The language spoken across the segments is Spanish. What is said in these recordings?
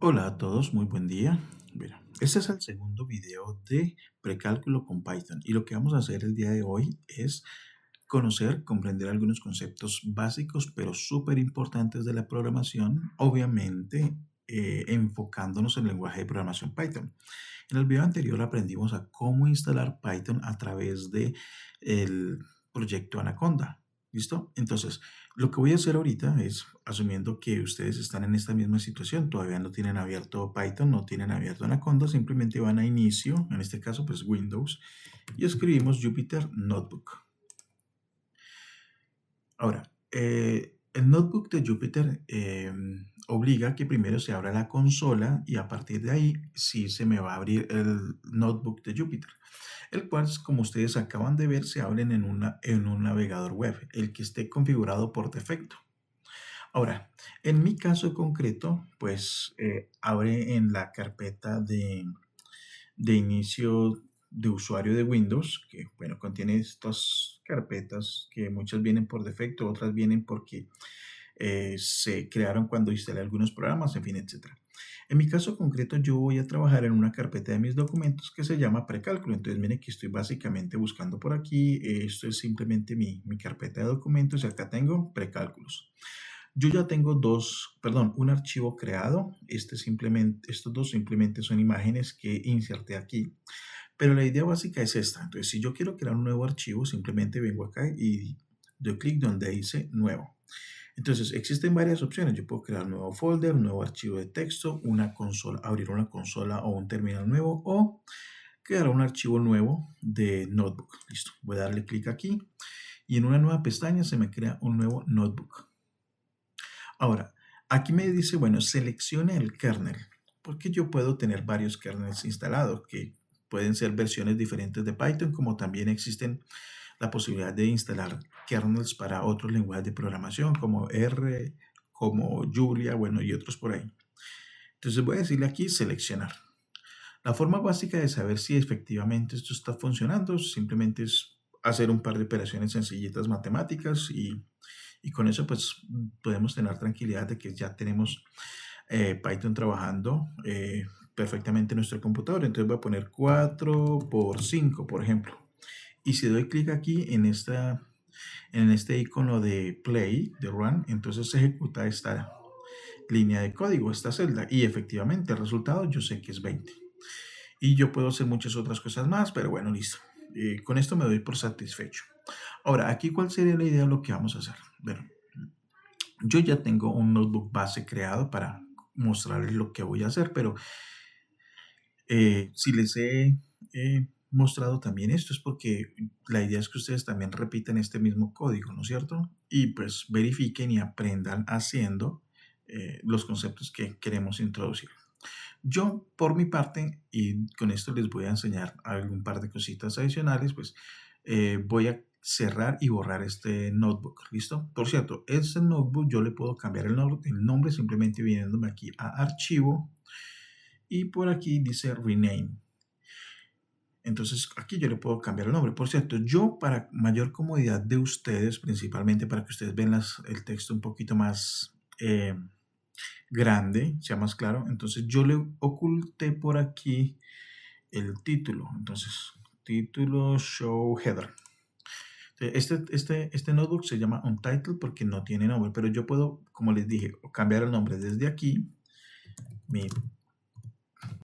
Hola a todos, muy buen día. Bueno, este es el segundo video de precálculo con Python y lo que vamos a hacer el día de hoy es conocer, comprender algunos conceptos básicos pero súper importantes de la programación, obviamente enfocándonos en el lenguaje de programación Python. En el video anterior aprendimos a cómo instalar Python a través de el proyecto Anaconda. ¿Listo? Entonces, lo que voy a hacer ahorita es, asumiendo que ustedes están en esta misma situación, todavía no tienen abierto Python, no tienen abierto Anaconda, simplemente van a inicio, en este caso pues Windows, y escribimos Jupyter Notebook. Ahora, el notebook de Jupyter obliga a que primero se abra la consola y a partir de ahí sí se me va a abrir el notebook de Jupyter, el cual, como ustedes acaban de ver, se abren en un navegador web, el que esté configurado por defecto. Ahora, en mi caso concreto, pues abre en la carpeta de inicio de usuario de Windows, que bueno, contiene estas carpetas que muchas vienen por defecto, otras vienen porque se crearon cuando instalé algunos programas, en fin, etcétera. En mi caso concreto, yo voy a trabajar en una carpeta de mis documentos que se llama precálculo. Entonces, miren que estoy básicamente buscando por aquí. Esto es simplemente mi carpeta de documentos y acá tengo precálculos. Yo ya tengo un archivo creado. Estos dos simplemente son imágenes que inserté aquí. Pero la idea básica es esta. Entonces, si yo quiero crear un nuevo archivo, simplemente vengo acá y doy clic donde dice nuevo. Entonces, existen varias opciones. Yo puedo crear un nuevo folder, un nuevo archivo de texto, una consola, abrir una consola o un terminal nuevo o crear un archivo nuevo de notebook. Listo. Voy a darle clic aquí y en una nueva pestaña se me crea un nuevo notebook. Ahora, aquí me dice, bueno, seleccione el kernel, porque yo puedo tener varios kernels instalados que pueden ser versiones diferentes de Python, como también existen la posibilidad de instalar kernels para otros lenguajes de programación como R, como Julia, bueno, y otros por ahí. Entonces voy a decirle aquí seleccionar. La forma básica de saber si efectivamente esto está funcionando simplemente es hacer un par de operaciones sencillitas matemáticas y con eso pues podemos tener tranquilidad de que ya tenemos Python trabajando perfectamente en nuestro computador. Entonces voy a poner 4 por 5, por ejemplo. Y si doy clic aquí en este icono de play, de run, entonces se ejecuta esta línea de código, esta celda. Y efectivamente el resultado yo sé que es 20. Y yo puedo hacer muchas otras cosas más, pero bueno, listo. Con esto me doy por satisfecho. Ahora, aquí, ¿cuál sería la idea de lo que vamos a hacer? Bueno, yo ya tengo un notebook base creado para mostrarles lo que voy a hacer, pero si les he mostrado también esto es porque la idea es que ustedes también repitan este mismo código, ¿no es cierto? Y pues verifiquen y aprendan haciendo los conceptos que queremos introducir. Yo, por mi parte, y con esto les voy a enseñar algún par de cositas adicionales, pues voy a cerrar y borrar este notebook, ¿listo? Por cierto, este notebook yo le puedo cambiar el nombre simplemente viniéndome aquí a archivo y por aquí dice rename. Entonces aquí yo le puedo cambiar el nombre. Por cierto, yo para mayor comodidad de ustedes, principalmente para que ustedes vean el texto un poquito más grande, sea más claro, entonces yo le oculté por aquí el título. Entonces, título show header. Este notebook se llama Untitled porque no tiene nombre, pero yo puedo, como les dije, cambiar el nombre desde aquí, mi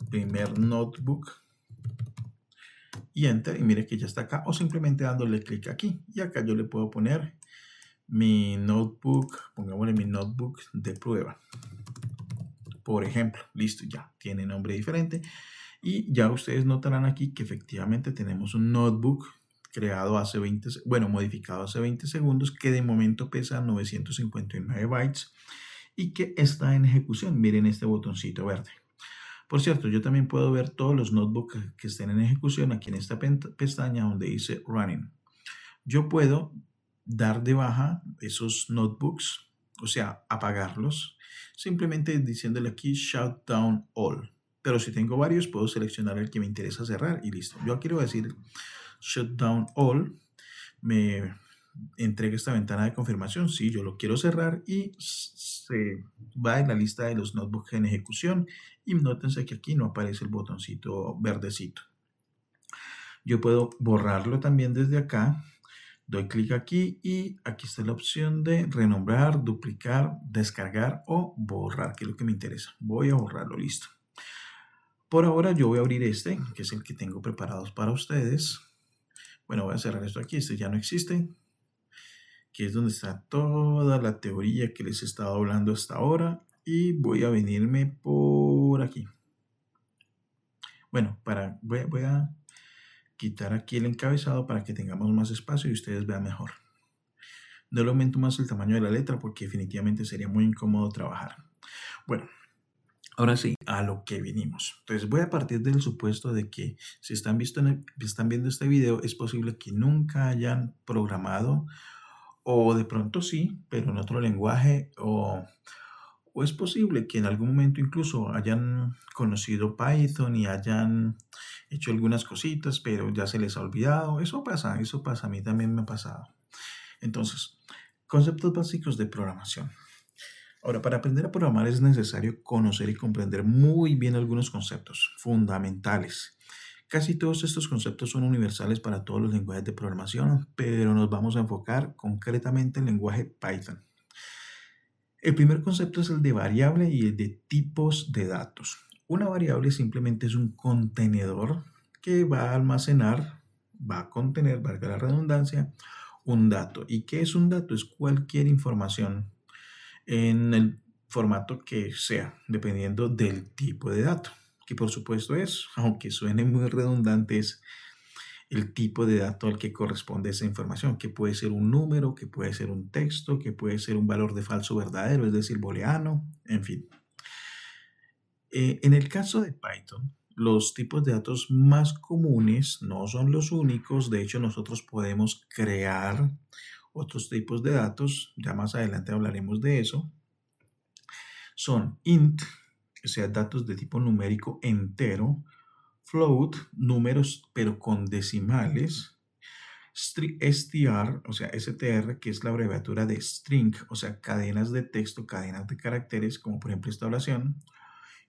primer notebook, y enter, y mire que ya está acá, o simplemente dándole clic aquí, y acá yo le puedo poner mi notebook, pongámosle mi notebook de prueba, por ejemplo. Listo, ya tiene nombre diferente, y ya ustedes notarán aquí que efectivamente tenemos un notebook creado hace 20, bueno, modificado hace 20 segundos, que de momento pesa 959 bytes y que está en ejecución. Miren este botoncito verde. Por cierto, yo también puedo ver todos los notebooks que estén en ejecución aquí en esta pestaña donde dice Running. Yo puedo dar de baja esos notebooks, o sea, apagarlos, simplemente diciéndole aquí Shutdown All. Pero si tengo varios, puedo seleccionar el que me interesa cerrar y listo. Yo aquí le voy a decir Shutdown All. Me entrega esta ventana de confirmación. Sí, yo lo quiero cerrar y se va en la lista de los notebooks en ejecución. Y nótense que aquí no aparece el botoncito verdecito. Yo puedo borrarlo también desde acá. Doy clic aquí y aquí está la opción de renombrar, duplicar, descargar o borrar, que es lo que me interesa. Voy a borrarlo, listo. Por ahora yo voy a abrir este, que es el que tengo preparados para ustedes. Bueno, voy a cerrar esto aquí, este ya no existe, que es donde está toda la teoría que les he estado hablando hasta ahora. Y voy a venirme por aquí. Bueno, voy a quitar aquí el encabezado para que tengamos más espacio y ustedes vean mejor. No le aumento más el tamaño de la letra porque definitivamente sería muy incómodo trabajar. Bueno, ahora sí, a lo que vinimos. Entonces voy a partir del supuesto de que si están viendo este video, es posible que nunca hayan programado o de pronto sí, pero en otro lenguaje o es posible que en algún momento incluso hayan conocido Python y hayan hecho algunas cositas, pero ya se les ha olvidado. Eso pasa, a mí también me ha pasado. Entonces, conceptos básicos de programación. Ahora, para aprender a programar es necesario conocer y comprender muy bien algunos conceptos fundamentales. Casi todos estos conceptos son universales para todos los lenguajes de programación, pero nos vamos a enfocar concretamente en el lenguaje Python. El primer concepto es el de variable y el de tipos de datos. Una variable simplemente es un contenedor que va a almacenar, va a contener, valga la redundancia, un dato. ¿Y qué es un dato? Es cualquier información en el formato que sea, dependiendo del tipo de dato, que por supuesto es, aunque suene muy redundante, es el tipo de dato al que corresponde esa información, que puede ser un número, que puede ser un texto, que puede ser un valor de falso verdadero, es decir, booleano, en fin. En el caso de Python, los tipos de datos más comunes no son los únicos, de hecho nosotros podemos crear otros tipos de datos, ya más adelante hablaremos de eso. Son int, o sea, datos de tipo numérico entero, float, números pero con decimales, str, o sea, str, que es la abreviatura de string, o sea, cadenas de texto, cadenas de caracteres, como por ejemplo esta oración,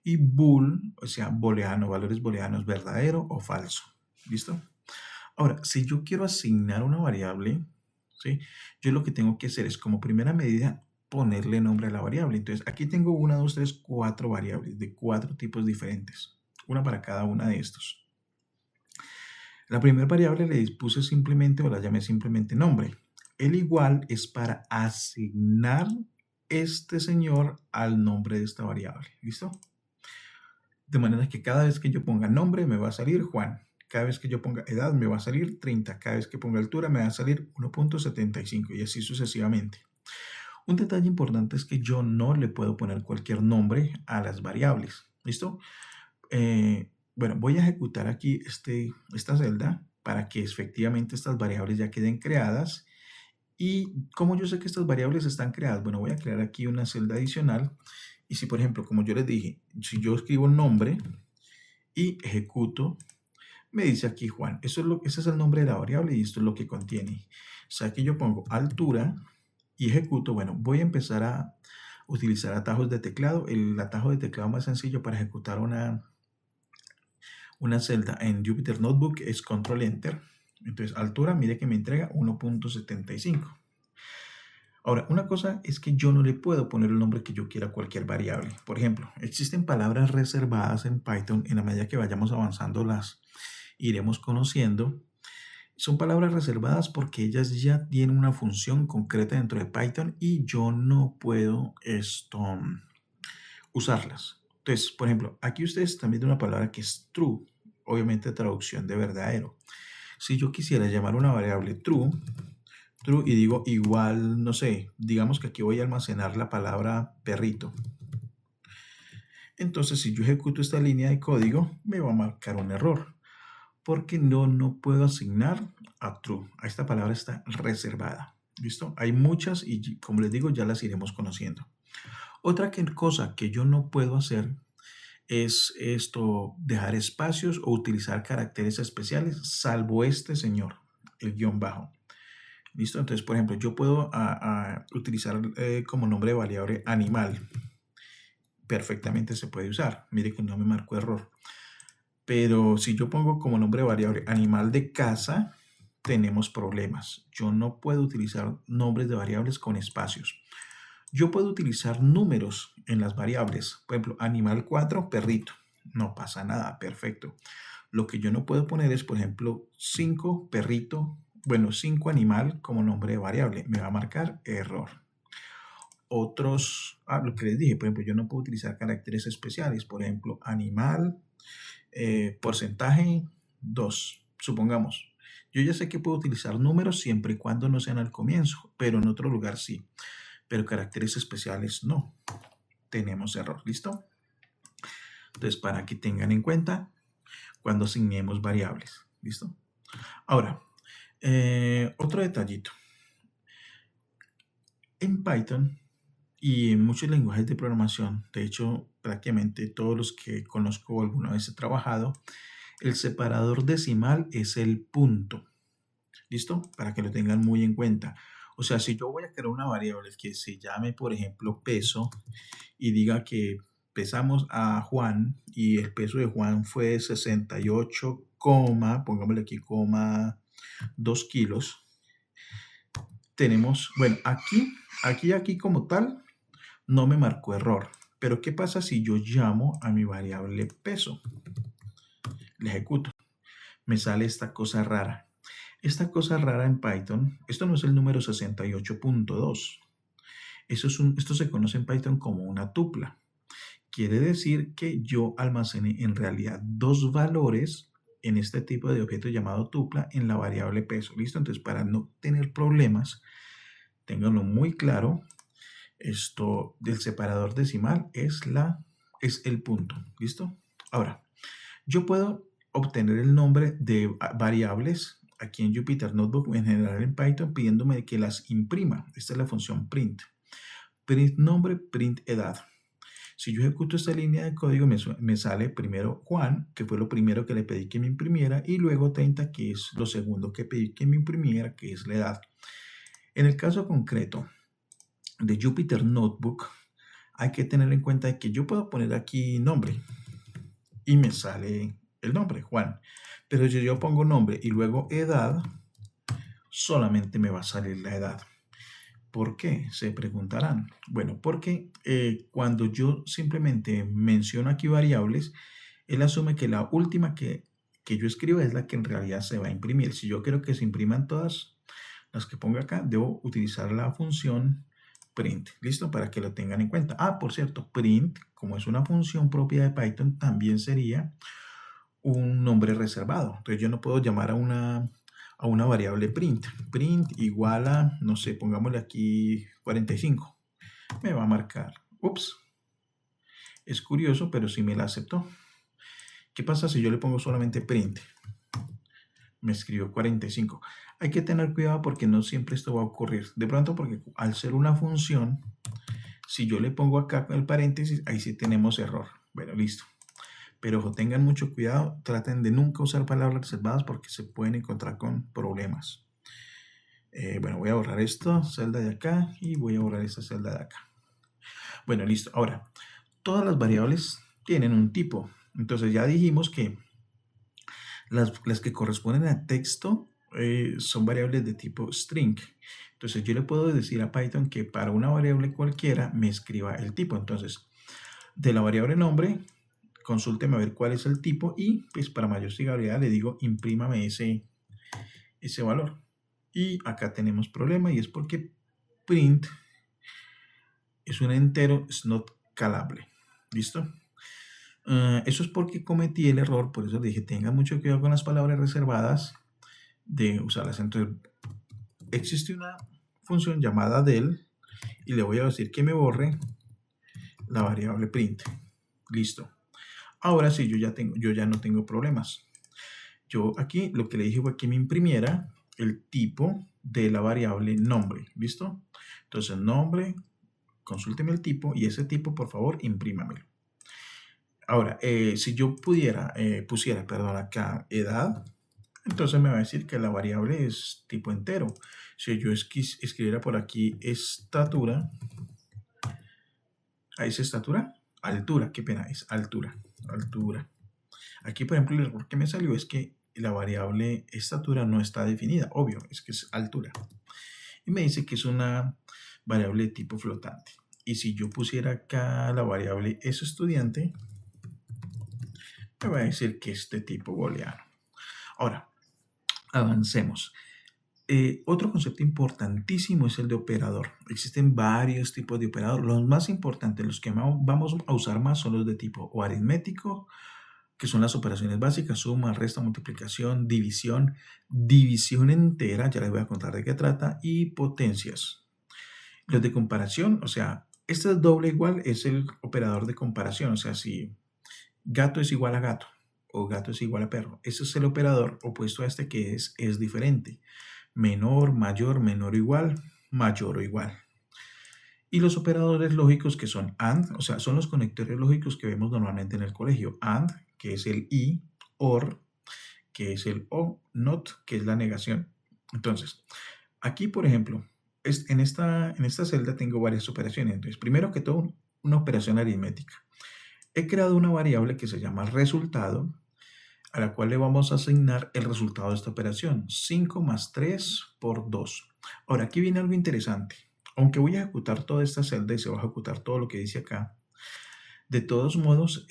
y bool, o sea, booleano, valores booleanos, verdadero o falso. ¿Listo? Ahora, si yo quiero asignar una variable, ¿sí? Yo lo que tengo que hacer es, como primera medida, ponerle nombre a la variable. Entonces, aquí tengo 1, 2, 3, 4 variables de 4 tipos diferentes, una para cada una de estos. La primera variable le puse simplemente o la llamé simplemente nombre. El igual es para asignar este señor al nombre de esta variable. ¿Listo? De manera que cada vez que yo ponga nombre me va a salir Juan. Cada vez que yo ponga edad me va a salir 30. Cada vez que ponga altura me va a salir 1.75 y así sucesivamente. Un detalle importante es que yo no le puedo poner cualquier nombre a las variables. ¿Listo? Bueno, voy a ejecutar aquí esta celda para que efectivamente estas variables ya queden creadas. ¿Y cómo yo sé que estas variables están creadas? Bueno, voy a crear aquí una celda adicional. Y si, por ejemplo, como yo les dije, si yo escribo un nombre y ejecuto, me dice aquí Juan. Ese es el nombre de la variable y esto es lo que contiene. O sea, que yo pongo altura y ejecuto. Bueno, voy a empezar a utilizar atajos de teclado. El atajo de teclado más sencillo para ejecutar una celda en Jupyter Notebook es Control Enter. Entonces, altura, mire que me entrega 1.75. Ahora, una cosa es que yo no le puedo poner el nombre que yo quiera a cualquier variable. Por ejemplo, existen palabras reservadas en Python. En la medida que vayamos avanzando las iremos conociendo. Son palabras reservadas porque ellas ya tienen una función concreta dentro de Python y yo no puedo usarlas. Entonces, por ejemplo, aquí ustedes están viendo una palabra que es true, obviamente traducción de verdadero. Si yo quisiera llamar una variable true y digo igual, no sé, digamos que aquí voy a almacenar la palabra perrito. Entonces, si yo ejecuto esta línea de código, me va a marcar un error porque no puedo asignar a true. A esta palabra está reservada. ¿Listo? Hay muchas y como les digo, ya las iremos conociendo. Otra cosa que yo no puedo hacer es dejar espacios o utilizar caracteres especiales, salvo este señor, el guión bajo. ¿Listo? Entonces, por ejemplo, yo puedo utilizar como nombre de variable animal. Perfectamente se puede usar. Mire que no me marcó error. Pero si yo pongo como nombre de variable animal de casa, tenemos problemas. Yo no puedo utilizar nombres de variables con espacios. Yo puedo utilizar números en las variables. Por ejemplo, animal 4 perrito. No pasa nada, perfecto. Lo que yo no puedo poner es, por ejemplo, 5 perrito, bueno, 5 animal como nombre de variable. Me va a marcar error. Otros, lo que les dije, por ejemplo, yo no puedo utilizar caracteres especiales. Por ejemplo, animal, porcentaje 2, supongamos. Yo ya sé que puedo utilizar números siempre y cuando no sean al comienzo, pero en otro lugar sí. Pero caracteres especiales no. Tenemos error, ¿listo? Entonces, para que tengan en cuenta cuando asignemos variables, ¿listo? Ahora, otro detallito. En Python y en muchos lenguajes de programación, de hecho, prácticamente todos los que conozco o alguna vez he trabajado, el separador decimal es el punto. ¿Listo? Para que lo tengan muy en cuenta. O sea, si yo voy a crear una variable que se llame, por ejemplo, peso y diga que pesamos a Juan y el peso de Juan fue 68, pongámosle aquí, 2 kilos, tenemos, bueno, aquí como tal, no me marcó error. Pero ¿qué pasa si yo llamo a mi variable peso? Le ejecuto. Me sale esta cosa rara. Esta cosa rara en Python, esto no es el número 68.2. Esto se conoce en Python como una tupla. Quiere decir que yo almacené en realidad dos valores en este tipo de objeto llamado tupla en la variable peso. ¿Listo? Entonces, para no tener problemas, ténganlo muy claro. Esto del separador decimal es el punto. ¿Listo? Ahora, yo puedo obtener el nombre de variables aquí en Jupyter Notebook o en general en Python pidiéndome que las imprima. Esta es la función print. Print nombre, print edad. Si yo ejecuto esta línea de código, me sale primero Juan, que fue lo primero que le pedí que me imprimiera, y luego 30, que es lo segundo que pedí que me imprimiera, que es la edad. En el caso concreto de Jupyter Notebook, hay que tener en cuenta que yo puedo poner aquí nombre y me sale el nombre, Juan. Pero si yo pongo nombre y luego edad, solamente me va a salir la edad. ¿Por qué? Se preguntarán. Bueno, porque cuando yo simplemente menciono aquí variables, él asume que la última que yo escribo es la que en realidad se va a imprimir. Si yo quiero que se impriman todas las que ponga acá, debo utilizar la función print. ¿Listo? Para que lo tengan en cuenta. Por cierto, print, como es una función propia de Python, también sería un nombre reservado. Entonces yo no puedo llamar a una variable print. Print igual a, no sé, pongámosle aquí 45. Me va a marcar. Ups. Es curioso, pero sí me la aceptó. ¿Qué pasa si yo le pongo solamente print? Me escribió 45. Hay que tener cuidado porque no siempre esto va a ocurrir. De pronto porque al ser una función, si yo le pongo acá el paréntesis, ahí sí tenemos error. Bueno, listo. Pero ojo, tengan mucho cuidado, traten de nunca usar palabras reservadas porque se pueden encontrar con problemas. Bueno, voy a borrar esta celda de acá y voy a borrar esta celda de acá. Bueno, listo. Ahora, todas las variables tienen un tipo. Entonces ya dijimos que las que corresponden a texto son variables de tipo string. Entonces yo le puedo decir a Python que para una variable cualquiera me escriba el tipo. Entonces, de la variable nombre, consúlteme a ver cuál es el tipo y pues para mayor seguridad le digo imprímame ese valor. Y acá tenemos problema y es porque print es un entero, es not calable. ¿Listo? Eso es porque cometí el error, por eso dije tengan mucho cuidado con las palabras reservadas de usarlas. Entonces, existe una función llamada del y le voy a decir que me borre la variable print. Listo. Ahora sí, yo ya no tengo problemas. Yo aquí lo que le dije fue que me imprimiera el tipo de la variable nombre. ¿Listo? Entonces, nombre, consúlteme el tipo y ese tipo, por favor, imprímamelo. Ahora, si yo pusiera, perdón, acá edad, Entonces me va a decir que la variable es tipo entero. Si yo escribiera por aquí estatura, ahí es estatura, altura, qué pena, es altura, altura. Aquí, por ejemplo, el error que me salió es que la variable estatura no está definida, obvio, es que es altura. Y me dice que es una variable de tipo flotante. Y si yo pusiera acá la variable es estudiante, me va a decir que es de tipo booleano. Ahora, avancemos. Otro concepto importantísimo es el de operador. Existen varios tipos de operador. Los más importantes, los que vamos a usar más son los de tipo o aritmético, que son las operaciones básicas, suma, resta, multiplicación, división, división entera, ya les voy a contar de qué trata, y potencias. Los de comparación, o sea, este es doble igual, es el operador de comparación, o sea, si gato es igual a gato o gato es igual a perro, ese es el operador opuesto a este que es diferente. Menor, mayor, menor o igual, mayor o igual. Y los operadores lógicos que son AND, o sea, son los conectores lógicos que vemos normalmente en el colegio. AND, que es el y, OR, que es el o, NOT, que es la negación. Entonces, aquí, por ejemplo, en esta celda tengo varias operaciones. Entonces, primero que todo, una operación aritmética. He creado una variable que se llama resultado, a la cual le vamos a asignar el resultado de esta operación, 5 más 3 por 2. Ahora, aquí viene algo interesante. Aunque voy a ejecutar toda esta celda y se va a ejecutar todo lo que dice acá, de todos modos,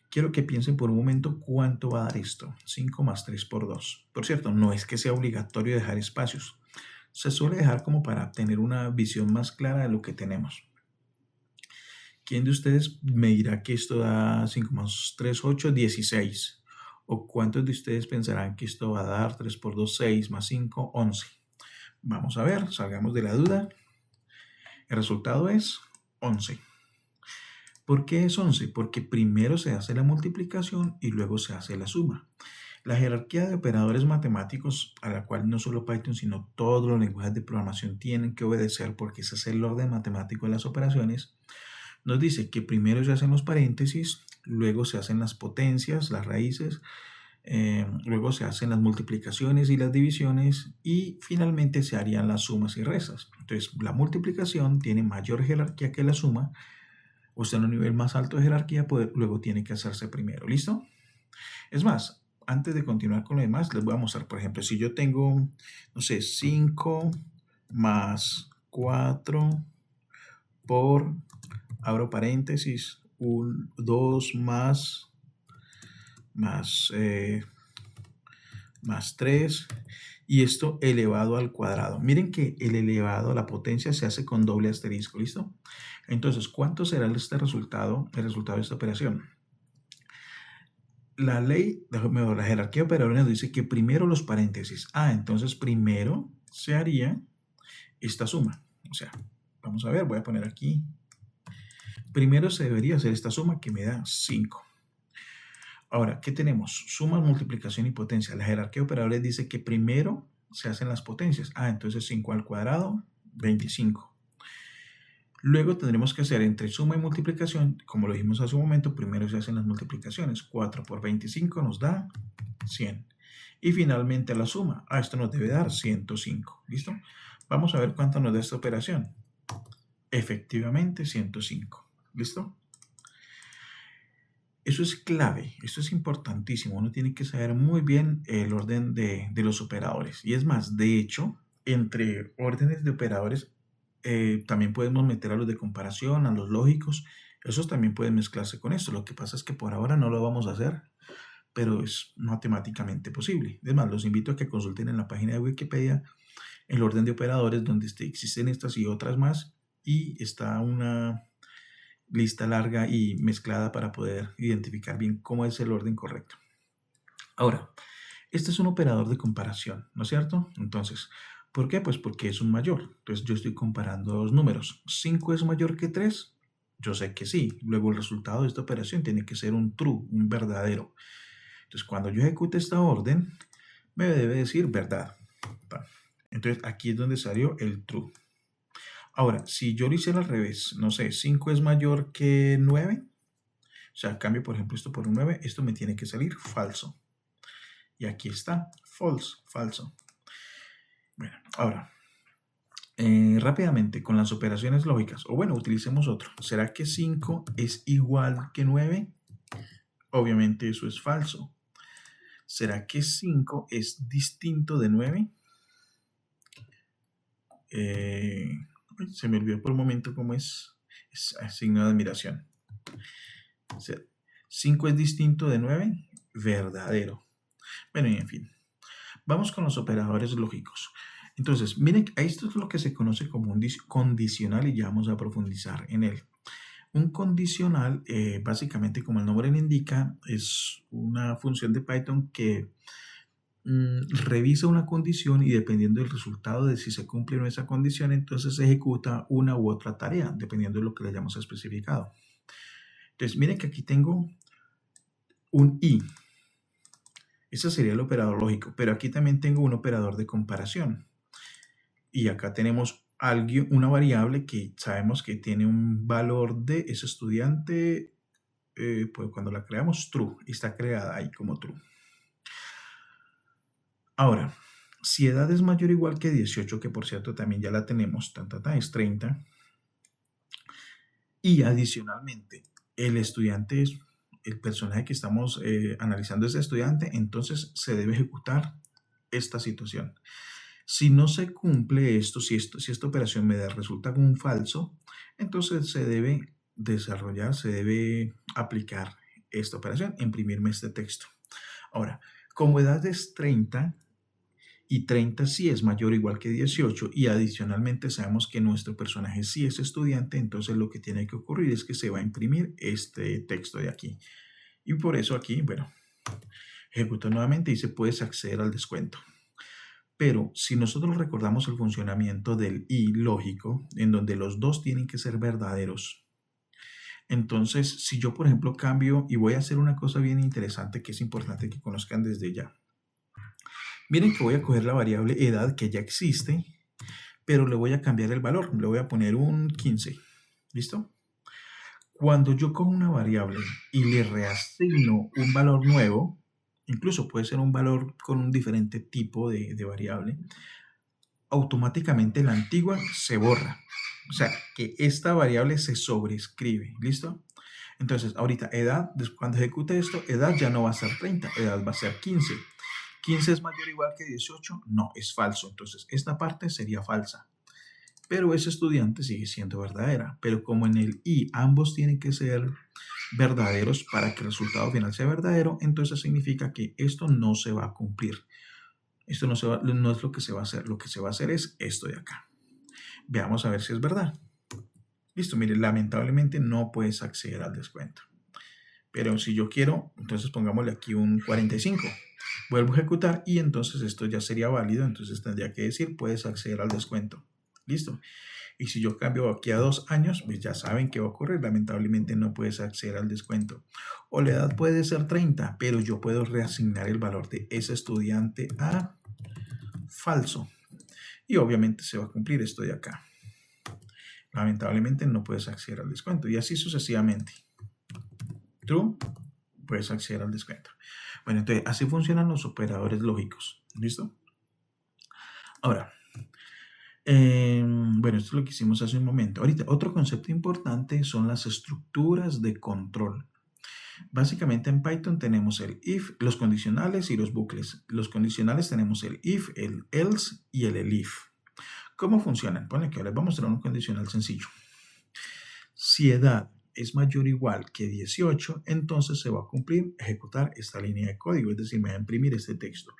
quiero que piensen por un momento cuánto va a dar esto. 5 más 3 por 2. Por cierto, no es que sea obligatorio dejar espacios. Se suele dejar como para tener una visión más clara de lo que tenemos. ¿Quién de ustedes me dirá que esto da 5 más 3, 8, 16? ¿O cuántos de ustedes pensarán que esto va a dar 3 por 2, 6 más 5, 11? Vamos a ver, salgamos de la duda. El resultado es 11. ¿Por qué es 11? Porque primero se hace la multiplicación y luego se hace la suma. La jerarquía de operadores matemáticos, a la cual no solo Python, sino todos los lenguajes de programación tienen que obedecer, porque ese es el orden matemático de las operaciones, nos dice que primero se hacen los paréntesis, luego se hacen las potencias, las raíces, luego se hacen las multiplicaciones y las divisiones y finalmente se harían las sumas y restas. Entonces, la multiplicación tiene mayor jerarquía que la suma, o sea, en un nivel más alto de jerarquía, pues luego tiene que hacerse primero. ¿Listo? Es más, antes de continuar con lo demás, les voy a mostrar, por ejemplo, si yo tengo, no sé, 5 más 4 por, abro paréntesis, 2 más, más 3, y esto elevado al cuadrado. Miren que el elevado a la potencia se hace con doble asterisco, ¿listo? Entonces, ¿cuánto será este resultado, el resultado de esta operación? La ley, la jerarquía de operadores nos dice que primero los paréntesis. Entonces primero se haría esta suma. O sea, vamos a ver, voy a poner aquí. Primero se debería hacer esta suma que me da 5. Ahora, ¿qué tenemos? Suma, multiplicación y potencia. La jerarquía de operadores dice que primero se hacen las potencias. Entonces 5 al cuadrado, 25. Luego tendremos que hacer entre suma y multiplicación, como lo dijimos hace un momento, primero se hacen las multiplicaciones. 4 por 25 nos da 100. Y finalmente la suma. Esto nos debe dar 105. ¿Listo? Vamos a ver cuánto nos da esta operación. Efectivamente, 105. ¿Listo? Eso es clave, esto es importantísimo. Uno tiene que saber muy bien el orden de los operadores. Y es más, de hecho, entre órdenes de operadores también podemos meter a los de comparación, a los lógicos. Esos también pueden mezclarse con esto. Lo que pasa es que por ahora no lo vamos a hacer, pero es matemáticamente posible. Es más, los invito a que consulten en la página de Wikipedia el orden de operadores donde existen estas y otras más, y está una lista larga y mezclada para poder identificar bien cómo es el orden correcto. Ahora, este es un operador de comparación, ¿no es cierto? Entonces, ¿por qué? Pues porque es un mayor. Entonces yo estoy comparando dos números. ¿5 es mayor que 3? Yo sé que sí. Luego el resultado de esta operación tiene que ser un true, un verdadero. Entonces cuando yo ejecute esta orden, me debe decir verdad. Entonces aquí es donde salió el true. Ahora, si yo lo hiciera al revés, no sé, 5 es mayor que 9, o sea, cambio por ejemplo esto por un 9, esto me tiene que salir falso. Y aquí está, false, falso. Bueno, ahora, rápidamente con las operaciones lógicas, o bueno, utilicemos otro. ¿Será que 5 es igual que 9? Obviamente eso es falso. ¿Será que 5 es distinto de 9? Se me olvidó por un momento cómo es signo de admiración. O sea, 5 es distinto de 9, verdadero. Bueno, y en fin. Vamos con los operadores lógicos. Entonces, miren, esto es lo que se conoce como un condicional y ya vamos a profundizar en él. Un condicional, básicamente como el nombre le indica, es una función de Python que revisa una condición y dependiendo del resultado de si se cumple o no esa condición, entonces se ejecuta una u otra tarea, dependiendo de lo que le hayamos especificado. Entonces, miren que aquí tengo un i. Ese sería el operador lógico, pero aquí también tengo un operador de comparación. Y acá tenemos una variable que sabemos que tiene un valor de ese estudiante, pues cuando la creamos, true. Está creada ahí como true. Ahora, si edad es mayor o igual que 18, que por cierto también ya la tenemos, es 30, y adicionalmente el estudiante es el personaje que estamos analizando es estudiante, entonces se debe ejecutar esta situación. Si no se cumple esto, si esta operación me resulta como un falso, entonces se debe desarrollar, se debe aplicar esta operación, imprimirme este texto. Ahora, como edad es 30 y 30 sí es mayor o igual que 18 y adicionalmente sabemos que nuestro personaje sí es estudiante, entonces lo que tiene que ocurrir es que se va a imprimir este texto de aquí. Y por eso aquí, bueno, ejecuto nuevamente y dice puedes acceder al descuento. Pero si nosotros recordamos el funcionamiento del i lógico, en donde los dos tienen que ser verdaderos, entonces si yo por ejemplo cambio y voy a hacer una cosa bien interesante que es importante que conozcan desde ya. Miren que voy a coger la variable edad que ya existe, pero le voy a cambiar el valor, le voy a poner un 15, ¿listo? Cuando yo cojo una variable y le reasigno un valor nuevo, incluso puede ser un valor con un diferente tipo de variable, automáticamente la antigua se borra. O sea, que esta variable se sobrescribe. ¿Listo? Entonces, ahorita edad, cuando ejecute esto, edad ya no va a ser 30, edad va a ser 15. ¿15 es mayor o igual que 18? No, es falso. Entonces, esta parte sería falsa. Pero ese estudiante sigue siendo verdadera. Pero como en el i ambos tienen que ser verdaderos para que el resultado final sea verdadero, entonces significa que esto no se va a cumplir. Esto no es lo que se va a hacer. Lo que se va a hacer es esto de acá. Veamos a ver si es verdad. Listo, mire, lamentablemente no puedes acceder al descuento. Pero si yo quiero, entonces pongámosle aquí un 45. Vuelvo a ejecutar y entonces esto ya sería válido. Entonces tendría que decir, puedes acceder al descuento. Listo. Y si yo cambio aquí a 2 años, pues ya saben qué va a ocurrir. Lamentablemente no puedes acceder al descuento. O la edad puede ser 30, pero yo puedo reasignar el valor de ese estudiante a falso. Y obviamente se va a cumplir esto de acá. Lamentablemente no puedes acceder al descuento. Y así sucesivamente. True, puedes acceder al descuento. Bueno, entonces así funcionan los operadores lógicos. ¿Listo? Ahora, bueno, esto es lo que hicimos hace un momento. Ahorita, otro concepto importante son las estructuras de control. Básicamente en Python tenemos el if, los condicionales y los bucles. Los condicionales tenemos el if, el else y el elif. ¿Cómo funcionan? Bueno, aquí les voy a mostrar un condicional sencillo. Si edad es mayor o igual que 18, entonces se va a cumplir, ejecutar esta línea de código, es decir, me va a imprimir este texto.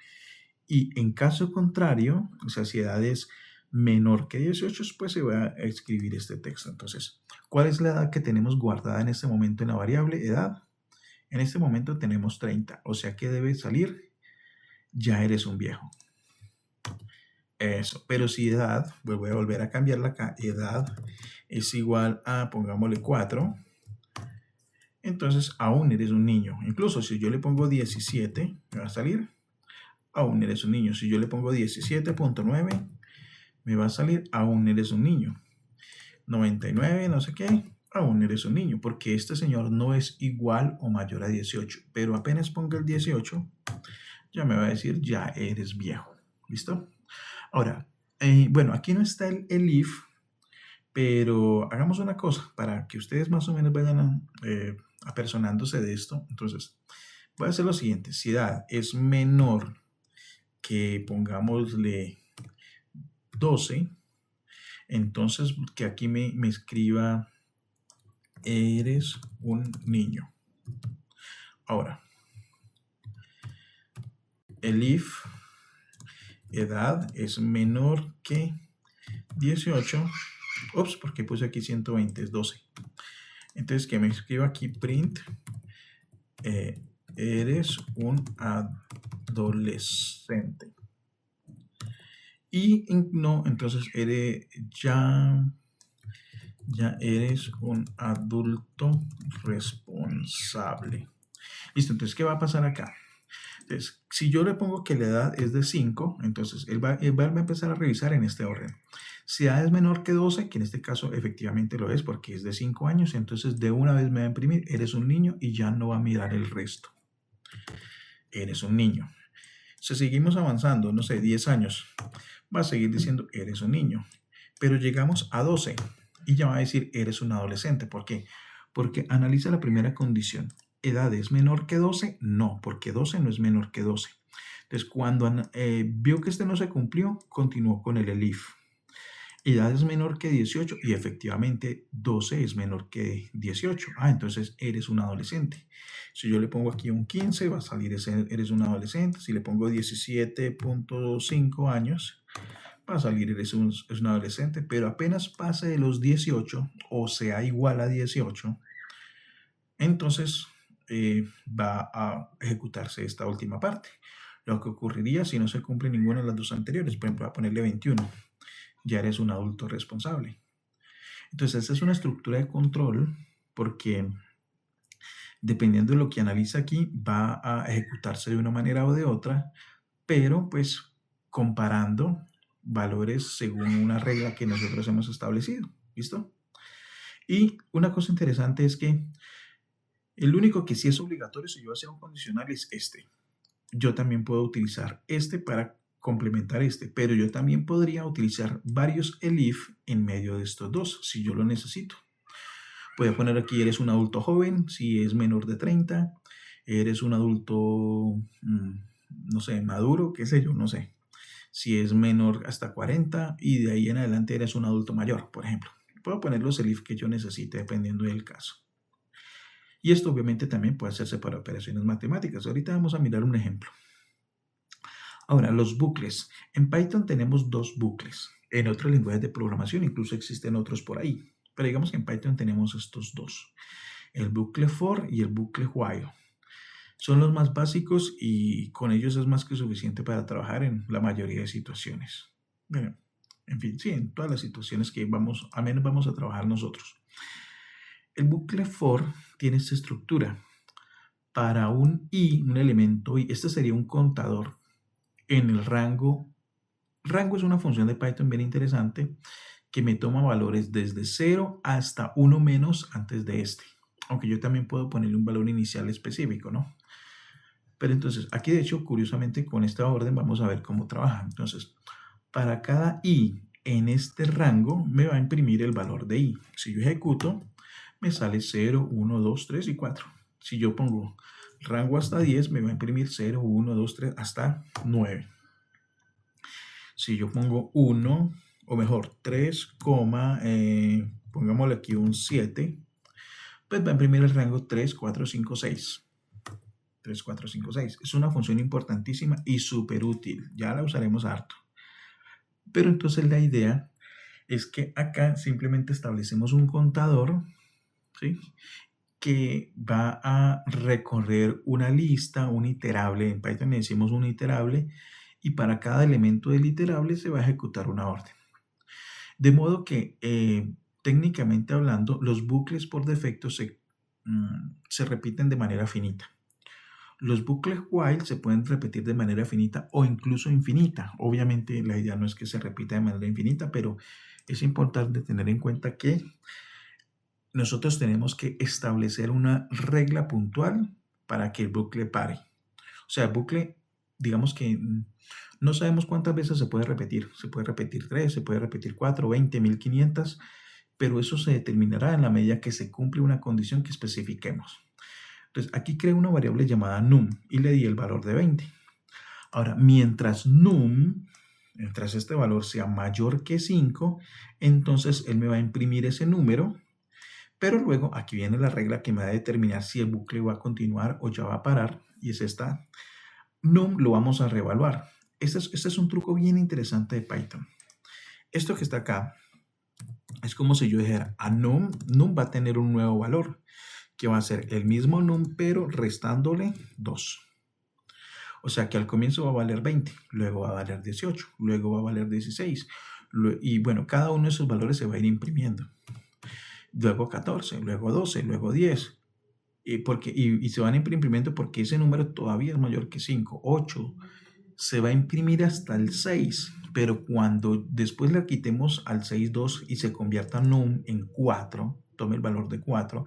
Y en caso contrario, o sea, si edad es menor que 18, pues se va a escribir este texto. Entonces, ¿cuál es la edad que tenemos guardada en este momento en la variable edad? En este momento tenemos 30, o sea que debe salir, ya eres un viejo. Eso, pero si edad, voy a volver a cambiarla acá, edad es igual a, pongámosle 4, entonces aún eres un niño. Incluso si yo le pongo 17, me va a salir, aún eres un niño. Si yo le pongo 17.9, me va a salir, aún eres un niño. 99, no sé qué, aún eres un niño, porque este señor no es igual o mayor a 18, pero apenas ponga el 18, ya me va a decir, ya eres viejo. ¿Listo? Ahora, bueno, aquí no está el if, pero hagamos una cosa para que ustedes más o menos vayan apersonándose de esto. Entonces, voy a hacer lo siguiente. Si edad es menor que, pongámosle, 12, entonces que aquí me escriba, eres un niño. Ahora, el if edad es menor que 18. Ups, porque puse aquí 120, es 12. Entonces que me escriba aquí print, eres un adolescente. Y no, entonces ya eres un adulto responsable. Listo, entonces, ¿qué va a pasar acá? Entonces, si yo le pongo que la edad es de 5, entonces él va a empezar a revisar en este orden. Si la edad es menor que 12, que en este caso efectivamente lo es porque es de 5 años, entonces de una vez me va a imprimir, eres un niño y ya no va a mirar el resto. Eres un niño. Si seguimos avanzando, no sé, 10 años, va a seguir diciendo, eres un niño. Pero llegamos a 12 y ya va a decir, eres un adolescente. ¿Por qué? Porque analiza la primera condición. ¿Edad es menor que 12? No, porque 12 no es menor que 12. Entonces, cuando vio que este no se cumplió, continuó con el elif. Edad es menor que 18 y efectivamente 12 es menor que 18. Entonces eres un adolescente. Si yo le pongo aquí un 15, va a salir eres un adolescente. Si le pongo 17.5 años, va a salir es un adolescente. Pero apenas pase de los 18 o sea igual a 18, entonces va a ejecutarse esta última parte. Lo que ocurriría si no se cumple ninguna de las dos anteriores, por ejemplo, va a ponerle 21. Ya eres un adulto responsable. Entonces, esta es una estructura de control porque dependiendo de lo que analiza aquí, va a ejecutarse de una manera o de otra, pero pues comparando valores según una regla que nosotros hemos establecido. ¿Listo? Y una cosa interesante es que el único que sí es obligatorio si yo voy a hacer un condicional es este. Yo también puedo utilizar este para complementar este, pero yo también podría utilizar varios elif en medio de estos dos, si yo lo necesito. Voy a poner aquí, eres un adulto joven, si es menor de 30, eres un adulto, no sé, maduro, qué sé yo, no sé. Si es menor hasta 40 y de ahí en adelante eres un adulto mayor, por ejemplo. Puedo poner los elif que yo necesite dependiendo del caso. Y esto obviamente también puede hacerse para operaciones matemáticas. Ahorita vamos a mirar un ejemplo. Ahora, los bucles. En Python tenemos dos bucles. En otros lenguajes de programación incluso existen otros por ahí. Pero digamos que en Python tenemos estos dos. El bucle for y el bucle while. Son los más básicos y con ellos es más que suficiente para trabajar en la mayoría de situaciones. Bueno, en fin, sí, en todas las situaciones que al menos vamos a trabajar nosotros. El bucle for tiene esta estructura. Para un i, un elemento i, este sería un contador en el rango. Rango es una función de Python bien interesante que me toma valores desde 0 hasta 1 menos antes de este. Aunque yo también puedo ponerle un valor inicial específico, ¿no? Pero entonces, aquí de hecho, curiosamente, con esta orden vamos a ver cómo trabaja. Entonces, para cada i en este rango, me va a imprimir el valor de i. Si yo ejecuto, me sale 0, 1, 2, 3 y 4. Si yo pongo rango hasta 10, me va a imprimir 0, 1, 2, 3 hasta 9. Si yo pongo 1, o mejor, 3, pongámosle aquí un 7, pues va a imprimir el rango 3, 4, 5, 6. 3, 4, 5, 6. Es una función importantísima y súper útil. Ya la usaremos harto. Pero entonces la idea es que acá simplemente establecemos un contador, ¿sí?, que va a recorrer una lista, un iterable. En Python le decimos un iterable y para cada elemento del iterable se va a ejecutar una orden. De modo que técnicamente hablando, los bucles por defecto se repiten de manera finita. Los bucles while se pueden repetir de manera finita o incluso infinita. Obviamente la idea no es que se repita de manera infinita, pero es importante tener en cuenta que nosotros tenemos que establecer una regla puntual para que el bucle pare. O sea, el bucle digamos que no sabemos cuántas veces se puede repetir. Se puede repetir 3, se puede repetir 4, 20, 1500, pero eso se determinará en la medida que se cumple una condición que especifiquemos. Entonces, aquí creo una variable llamada num y le di el valor de 20. Ahora, mientras este valor sea mayor que 5, entonces él me va a imprimir ese número, pero luego aquí viene la regla que me va a determinar si el bucle va a continuar o ya va a parar, y es esta. Num lo vamos a reevaluar. Este es un truco bien interesante de Python. Esto que está acá es como si yo dijera a num va a tener un nuevo valor, que va a ser el mismo num, pero restándole 2. O sea que al comienzo va a valer 20, luego va a valer 18, luego va a valer 16. Y bueno, cada uno de esos valores se va a ir imprimiendo. Luego 14, luego 12, luego 10. Y se van imprimiendo porque ese número todavía es mayor que 5, 8. Se va a imprimir hasta el 6. Pero cuando después le quitemos al 6 2 y se convierta num en 4, tome el valor de 4,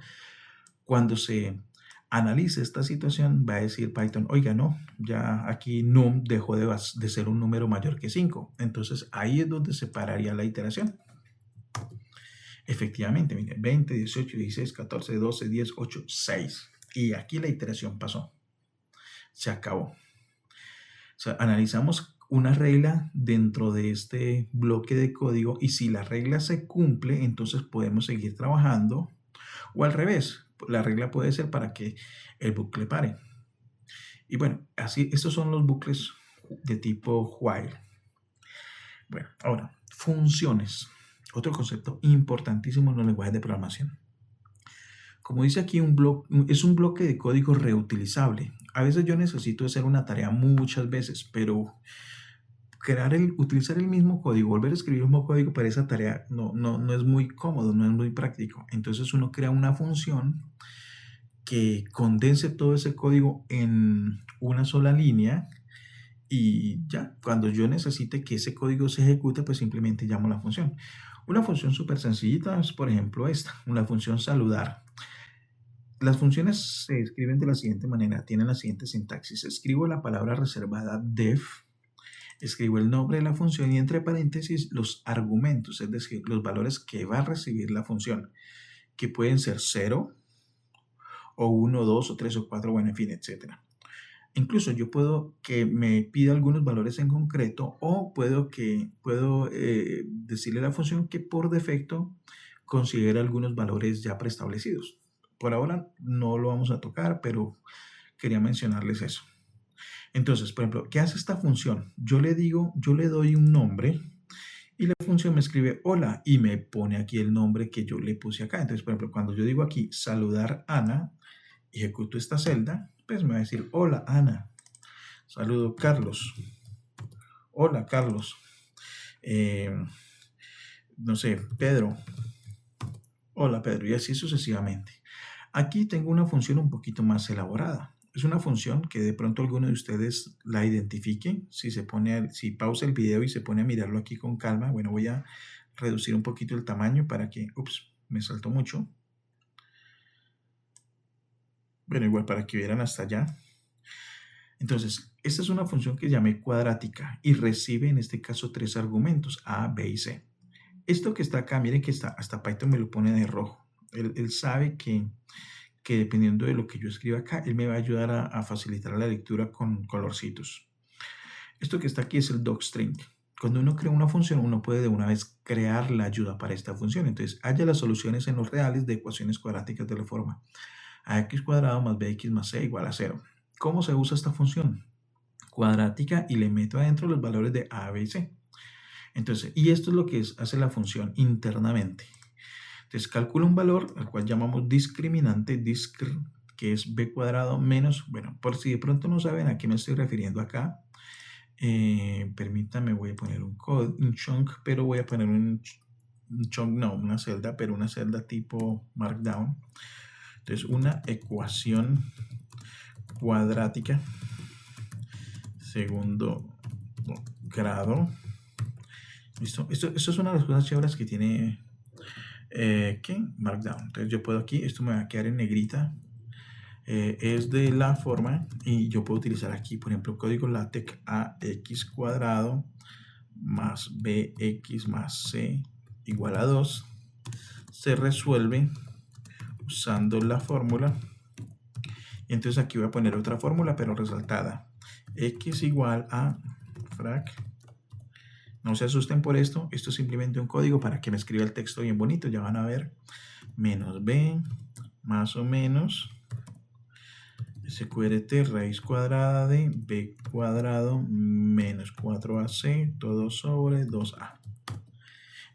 cuando se analice esta situación, va a decir Python, oiga, no, ya aquí num dejó de ser un número mayor que 5. Entonces ahí es donde se pararía la iteración. Efectivamente, mire, 20, 18, 16, 14, 12, 10, 8, 6. Y aquí la iteración pasó. Se acabó. O sea, analizamos una regla dentro de este bloque de código y si la regla se cumple, entonces podemos seguir trabajando, o al revés, la regla puede ser para que el bucle pare. Y bueno, así, estos son los bucles de tipo while. Bueno, ahora, funciones. Otro concepto importantísimo en los lenguajes de programación. Como dice aquí, es un bloque de código reutilizable. A veces yo necesito hacer una tarea muchas veces, pero utilizar el mismo código, volver a escribir el mismo código para esa tarea no es muy cómodo, no es muy práctico. Entonces uno crea una función que condense todo ese código en una sola línea y ya, cuando yo necesite que ese código se ejecute, pues simplemente llamo la función. Una función súper sencillita es, por ejemplo, esta, una función saludar. Las funciones se escriben de la siguiente manera, tienen la siguiente sintaxis. Escribo la palabra reservada def, escribo el nombre de la función y entre paréntesis los argumentos, es decir, los valores que va a recibir la función, que pueden ser 0 o 1, 2 o 3 o 4, bueno, en fin, etcétera. Incluso yo puedo que me pida algunos valores en concreto o puedo decirle a la función que por defecto considera algunos valores ya preestablecidos. Por ahora no lo vamos a tocar, pero quería mencionarles eso. Entonces, por ejemplo, ¿qué hace esta función? Yo le doy un nombre y la función me escribe hola y me pone aquí el nombre que yo le puse acá. Entonces, por ejemplo, cuando yo digo aquí saludar Ana, ejecuto esta celda, pues me va a decir hola Ana, saludo Carlos, hola Carlos, no sé, Pedro, hola Pedro, y así sucesivamente. Aquí tengo una función un poquito más elaborada. Es una función que de pronto alguno de ustedes la identifique. Si pausa el video y se pone a mirarlo aquí con calma, bueno, voy a reducir un poquito el tamaño para que, me saltó mucho. Bueno, igual para que vieran hasta allá. Entonces, esta es una función que llamé cuadrática y recibe en este caso 3 argumentos, A, B y C. Esto que está acá, miren que hasta Python me lo pone de rojo. Él sabe que dependiendo de lo que yo escriba acá, él me va a ayudar a facilitar la lectura con colorcitos. Esto que está aquí es el docstring. Cuando uno crea una función, uno puede de una vez crear la ayuda para esta función. Entonces, haya las soluciones en los reales de ecuaciones cuadráticas de la forma ax cuadrado más bx más c igual a 0. ¿Cómo se usa esta función? Cuadrática y le meto adentro los valores de a, b y c. Entonces, y esto es lo que hace la función internamente. Entonces, calcula un valor al cual llamamos discriminante, que es b cuadrado menos, bueno, por si de pronto no saben a qué me estoy refiriendo acá, permítanme, voy a poner un chunk, pero voy a poner un chunk, no, una celda, pero una celda tipo markdown. Entonces, una ecuación cuadrática, segundo grado. ¿Listo? Esto es una de las cosas chéveres que tiene ¿qué? Markdown. Entonces yo puedo aquí, esto me va a quedar en negrita. es de la forma, y yo puedo utilizar aquí, por ejemplo, código LaTeX ax cuadrado más bx más c igual a 2 se resuelve usando la fórmula. Entonces aquí voy a poner otra fórmula, pero resaltada. X igual a frac. No se asusten por esto. Esto es simplemente un código para que me escriba el texto bien bonito. Ya van a ver. Menos b más o menos SQRT raíz cuadrada de b cuadrado menos 4ac todo sobre 2a.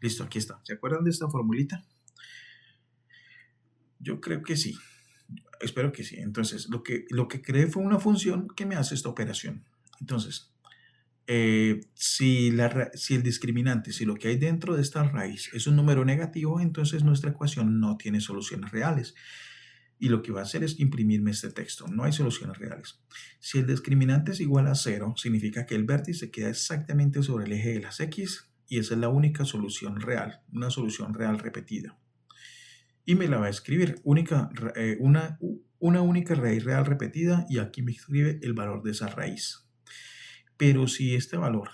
Listo, aquí está. ¿Se acuerdan de esta formulita? Yo creo que sí. Espero que sí. Entonces, lo que creé fue una función que me hace esta operación. Entonces, si el discriminante, si lo que hay dentro de esta raíz es un número negativo, entonces nuestra ecuación no tiene soluciones reales. Y lo que va a hacer es imprimirme este texto. No hay soluciones reales. Si el discriminante es igual a 0, significa que el vértice queda exactamente sobre el eje de las X y esa es la única solución real, una solución real repetida. Y me la va a escribir una única raíz real repetida y aquí me escribe el valor de esa raíz. Pero si este valor,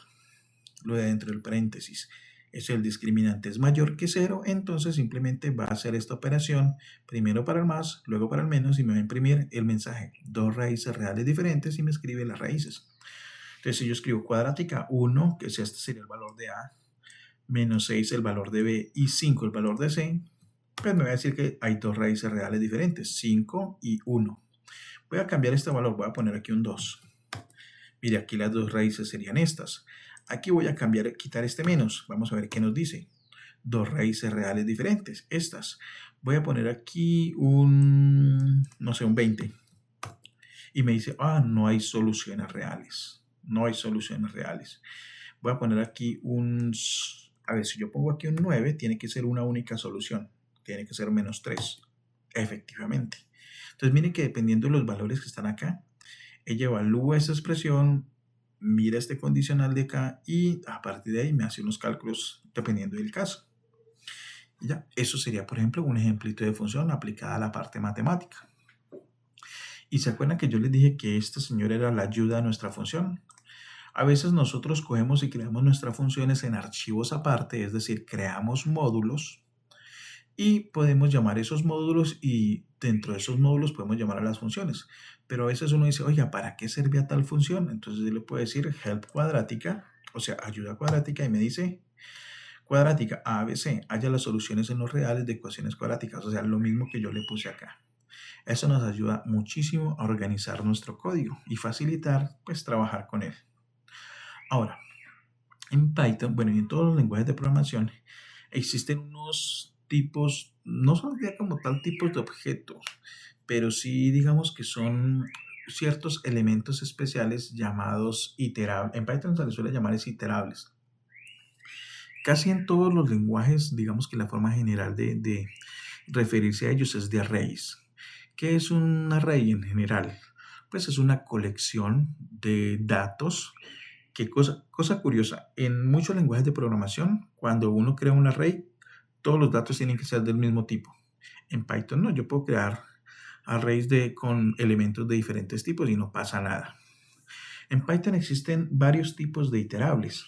lo de dentro del paréntesis, es el discriminante es mayor que 0, entonces simplemente va a hacer esta operación, primero para el más, luego para el menos, y me va a imprimir el mensaje, dos raíces reales diferentes, y me escribe las raíces. Entonces si yo escribo cuadrática 1, que este sería el valor de A, menos 6 el valor de B, y 5 el valor de C, pues me va a decir que hay dos raíces reales diferentes, 5 y 1. Voy a cambiar este valor, voy a poner aquí un 2. Mire, aquí las dos raíces serían estas. Aquí voy a cambiar, quitar este menos. Vamos a ver qué nos dice. Dos raíces reales diferentes, estas. Voy a poner aquí no sé, un 20. Y me dice, no hay soluciones reales. No hay soluciones reales. Voy a poner aquí a ver, si yo pongo aquí un 9, tiene que ser una única solución. Tiene que ser menos 3. Efectivamente. Entonces, miren que dependiendo de los valores que están acá, ella evalúa esa expresión, mira este condicional de acá y a partir de ahí me hace unos cálculos dependiendo del caso. Ya, eso sería, por ejemplo, un ejemplito de función aplicada a la parte matemática. Y se acuerdan que yo les dije que esta señora era la ayuda a nuestra función. A veces nosotros cogemos y creamos nuestras funciones en archivos aparte, es decir, creamos módulos y podemos llamar esos módulos y dentro de esos módulos podemos llamar a las funciones. Pero a veces uno dice, oye, ¿para qué servía tal función? Entonces yo le puedo decir help cuadrática, o sea, ayuda cuadrática, y me dice cuadrática ABC, haya las soluciones en los reales de ecuaciones cuadráticas, o sea, lo mismo que yo le puse acá. Eso nos ayuda muchísimo a organizar nuestro código y facilitar, pues, trabajar con él. Ahora, en Python, bueno, y en todos los lenguajes de programación, existen unos tipos, no son ya como tal tipos de objetos, pero sí digamos que son ciertos elementos especiales llamados iterables. En Python se les suele llamar iterables. Casi en todos los lenguajes, digamos que la forma general de referirse a ellos es de arrays. ¿Qué es un array en general? Pues es una colección de datos. Qué cosa curiosa, en muchos lenguajes de programación, cuando uno crea un array, todos los datos tienen que ser del mismo tipo. En Python no, yo puedo crear arrays con elementos de diferentes tipos y no pasa nada. En Python existen varios tipos de iterables.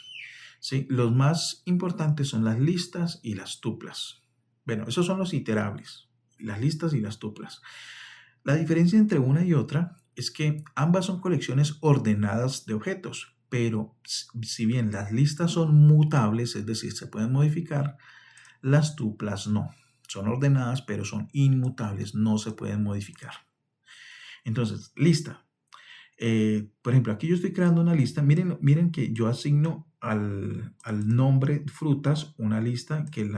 ¿Sí? Los más importantes son las listas y las tuplas. Bueno, esos son los iterables, las listas y las tuplas. La diferencia entre una y otra es que ambas son colecciones ordenadas de objetos, pero si bien las listas son mutables, es decir, se pueden modificar, las tuplas no. Son ordenadas, pero son inmutables, no se pueden modificar. Entonces, lista. Por ejemplo, aquí yo estoy creando una lista. Miren que yo asigno al nombre frutas una lista que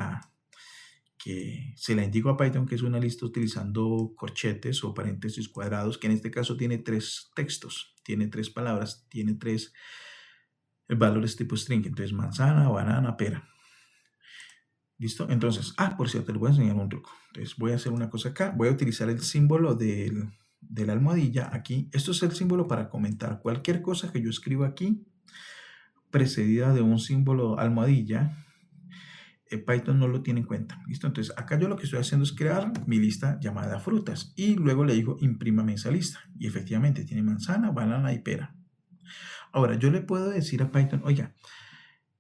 se la indico a Python que es una lista utilizando corchetes o paréntesis cuadrados, que en este caso tiene 3 textos, tiene 3 palabras, tiene 3 valores tipo string. Entonces, manzana, banana, pera. ¿Listo? Entonces, por cierto, les voy a enseñar un truco. Entonces, voy a hacer una cosa acá. Voy a utilizar el símbolo de la almohadilla aquí. Esto es el símbolo para comentar cualquier cosa que yo escriba aquí, precedida de un símbolo almohadilla. Python no lo tiene en cuenta. ¿Listo? Entonces, acá yo lo que estoy haciendo es crear mi lista llamada frutas y luego le digo imprímame esa lista. Y efectivamente tiene manzana, banana y pera. Ahora, yo le puedo decir a Python, oiga,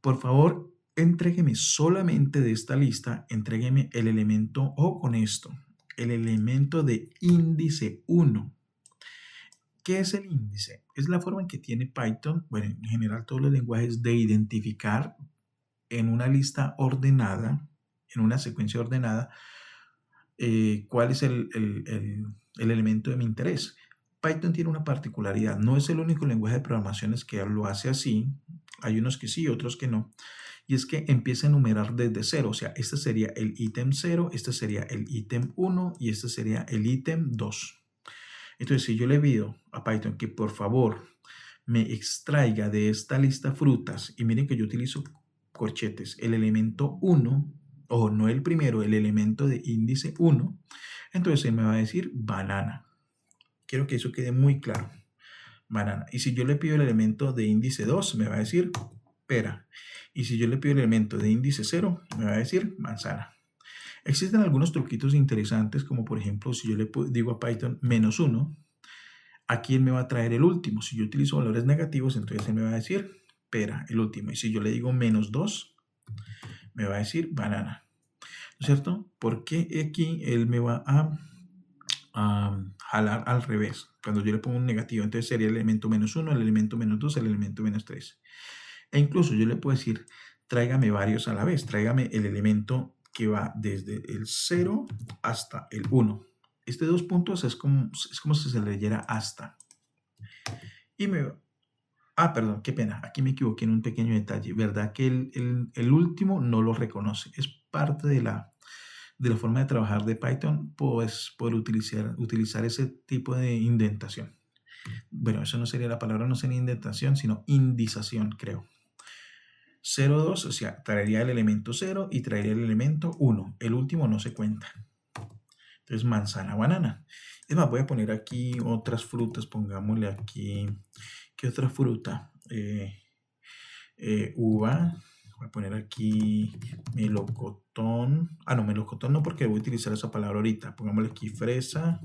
por favor, entrégueme solamente de esta lista, entrégueme el elemento, o con esto, el elemento de índice 1. ¿Qué es el índice? Es la forma en que tiene Python, bueno, en general todos los lenguajes, de identificar en una lista ordenada, en una secuencia ordenada, cuál es el elemento de mi interés. Python tiene una particularidad, no es el único lenguaje de programaciones que lo hace así, hay unos que sí, otros que no, y es que empieza a enumerar desde cero, o sea, este sería el ítem 0, este sería el ítem 1 y este sería el ítem 2. Entonces, si yo le pido a Python que por favor me extraiga de esta lista frutas, y miren que yo utilizo corchetes, el elemento 1, o no el primero, el elemento de índice 1, entonces él me va a decir banana. Quiero que eso quede muy claro. Banana. Y si yo le pido el elemento de índice 2, me va a decir pera. Y si yo le pido el elemento de índice 0, me va a decir manzana. Existen algunos truquitos interesantes, como por ejemplo, si yo le digo a Python -1, aquí él me va a traer el último. Si yo utilizo valores negativos, entonces él me va a decir pera, el último. Y si yo le digo -2, me va a decir banana. ¿No es cierto? Porque aquí él me va a jalar al revés. Cuando yo le pongo un negativo, entonces sería el elemento -1, el elemento -2, el elemento -3. E incluso yo le puedo decir, tráigame varios a la vez. Tráigame el elemento que va desde el 0 hasta el 1. Este 2 puntos es como si se leyera hasta. Y perdón, qué pena. Aquí me equivoqué en un pequeño detalle. ¿Verdad que el último no lo reconoce? Es parte de la forma de trabajar de Python, pues por utilizar ese tipo de indentación. Bueno, eso no sería la palabra, no sería indentación, sino indización, creo. 0, 2, o sea, traería el elemento 0 y traería el elemento 1. El último no se cuenta. Entonces, manzana, banana. Es más, voy a poner aquí otras frutas. Pongámosle aquí, ¿qué otra fruta? Uva. Voy a poner aquí melocotón. No, melocotón no, porque voy a utilizar esa palabra ahorita. Pongámosle aquí fresa.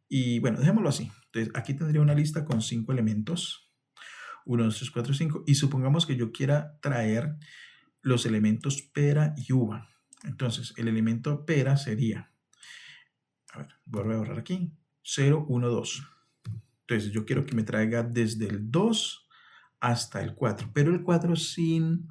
Y bueno, dejémoslo así. Entonces, aquí tendría una lista con 5 elementos. 1, 2, 3, 4, 5. Y supongamos que yo quiera traer los elementos pera y uva. Entonces, el elemento pera sería, a ver, vuelvo a borrar aquí, 0, 1, 2. Entonces, yo quiero que me traiga desde el 2 hasta el 4, pero el 4 sin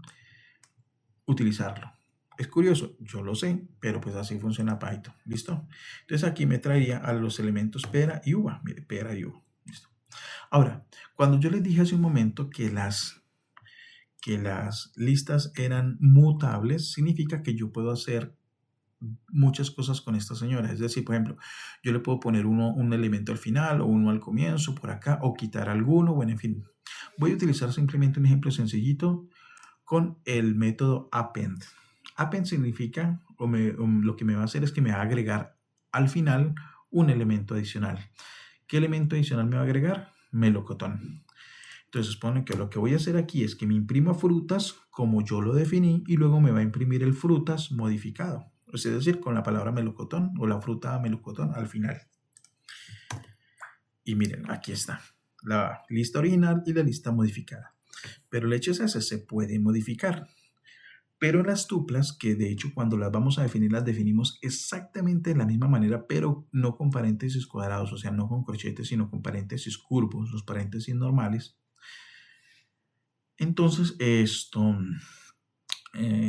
utilizarlo. Es curioso, yo lo sé, pero pues así funciona Python. ¿Listo? Entonces, aquí me traería a los elementos pera y uva. Mire, pera y uva. ¿Listo? Ahora, cuando yo les dije hace un momento que las listas eran mutables, significa que yo puedo hacer muchas cosas con esta señora. Es decir, por ejemplo, yo le puedo poner un elemento al final o uno al comienzo, por acá, o quitar alguno, bueno, en fin. Voy a utilizar simplemente un ejemplo sencillito con el método append. Append significa, lo que me va a hacer es que me va a agregar al final un elemento adicional. ¿Qué elemento adicional me va a agregar? Melocotón. Entonces supone que lo que voy a hacer aquí es que me imprima frutas como yo lo definí y luego me va a imprimir el frutas modificado. Es decir, con la palabra melocotón o la fruta melocotón al final. Y miren, aquí está la lista original y la lista modificada. Pero el hecho es ese, se puede modificar. Pero las tuplas, que de hecho cuando las vamos a definir, las definimos exactamente de la misma manera, pero no con paréntesis cuadrados, o sea, no con corchetes, sino con paréntesis curvos, los paréntesis normales. Entonces,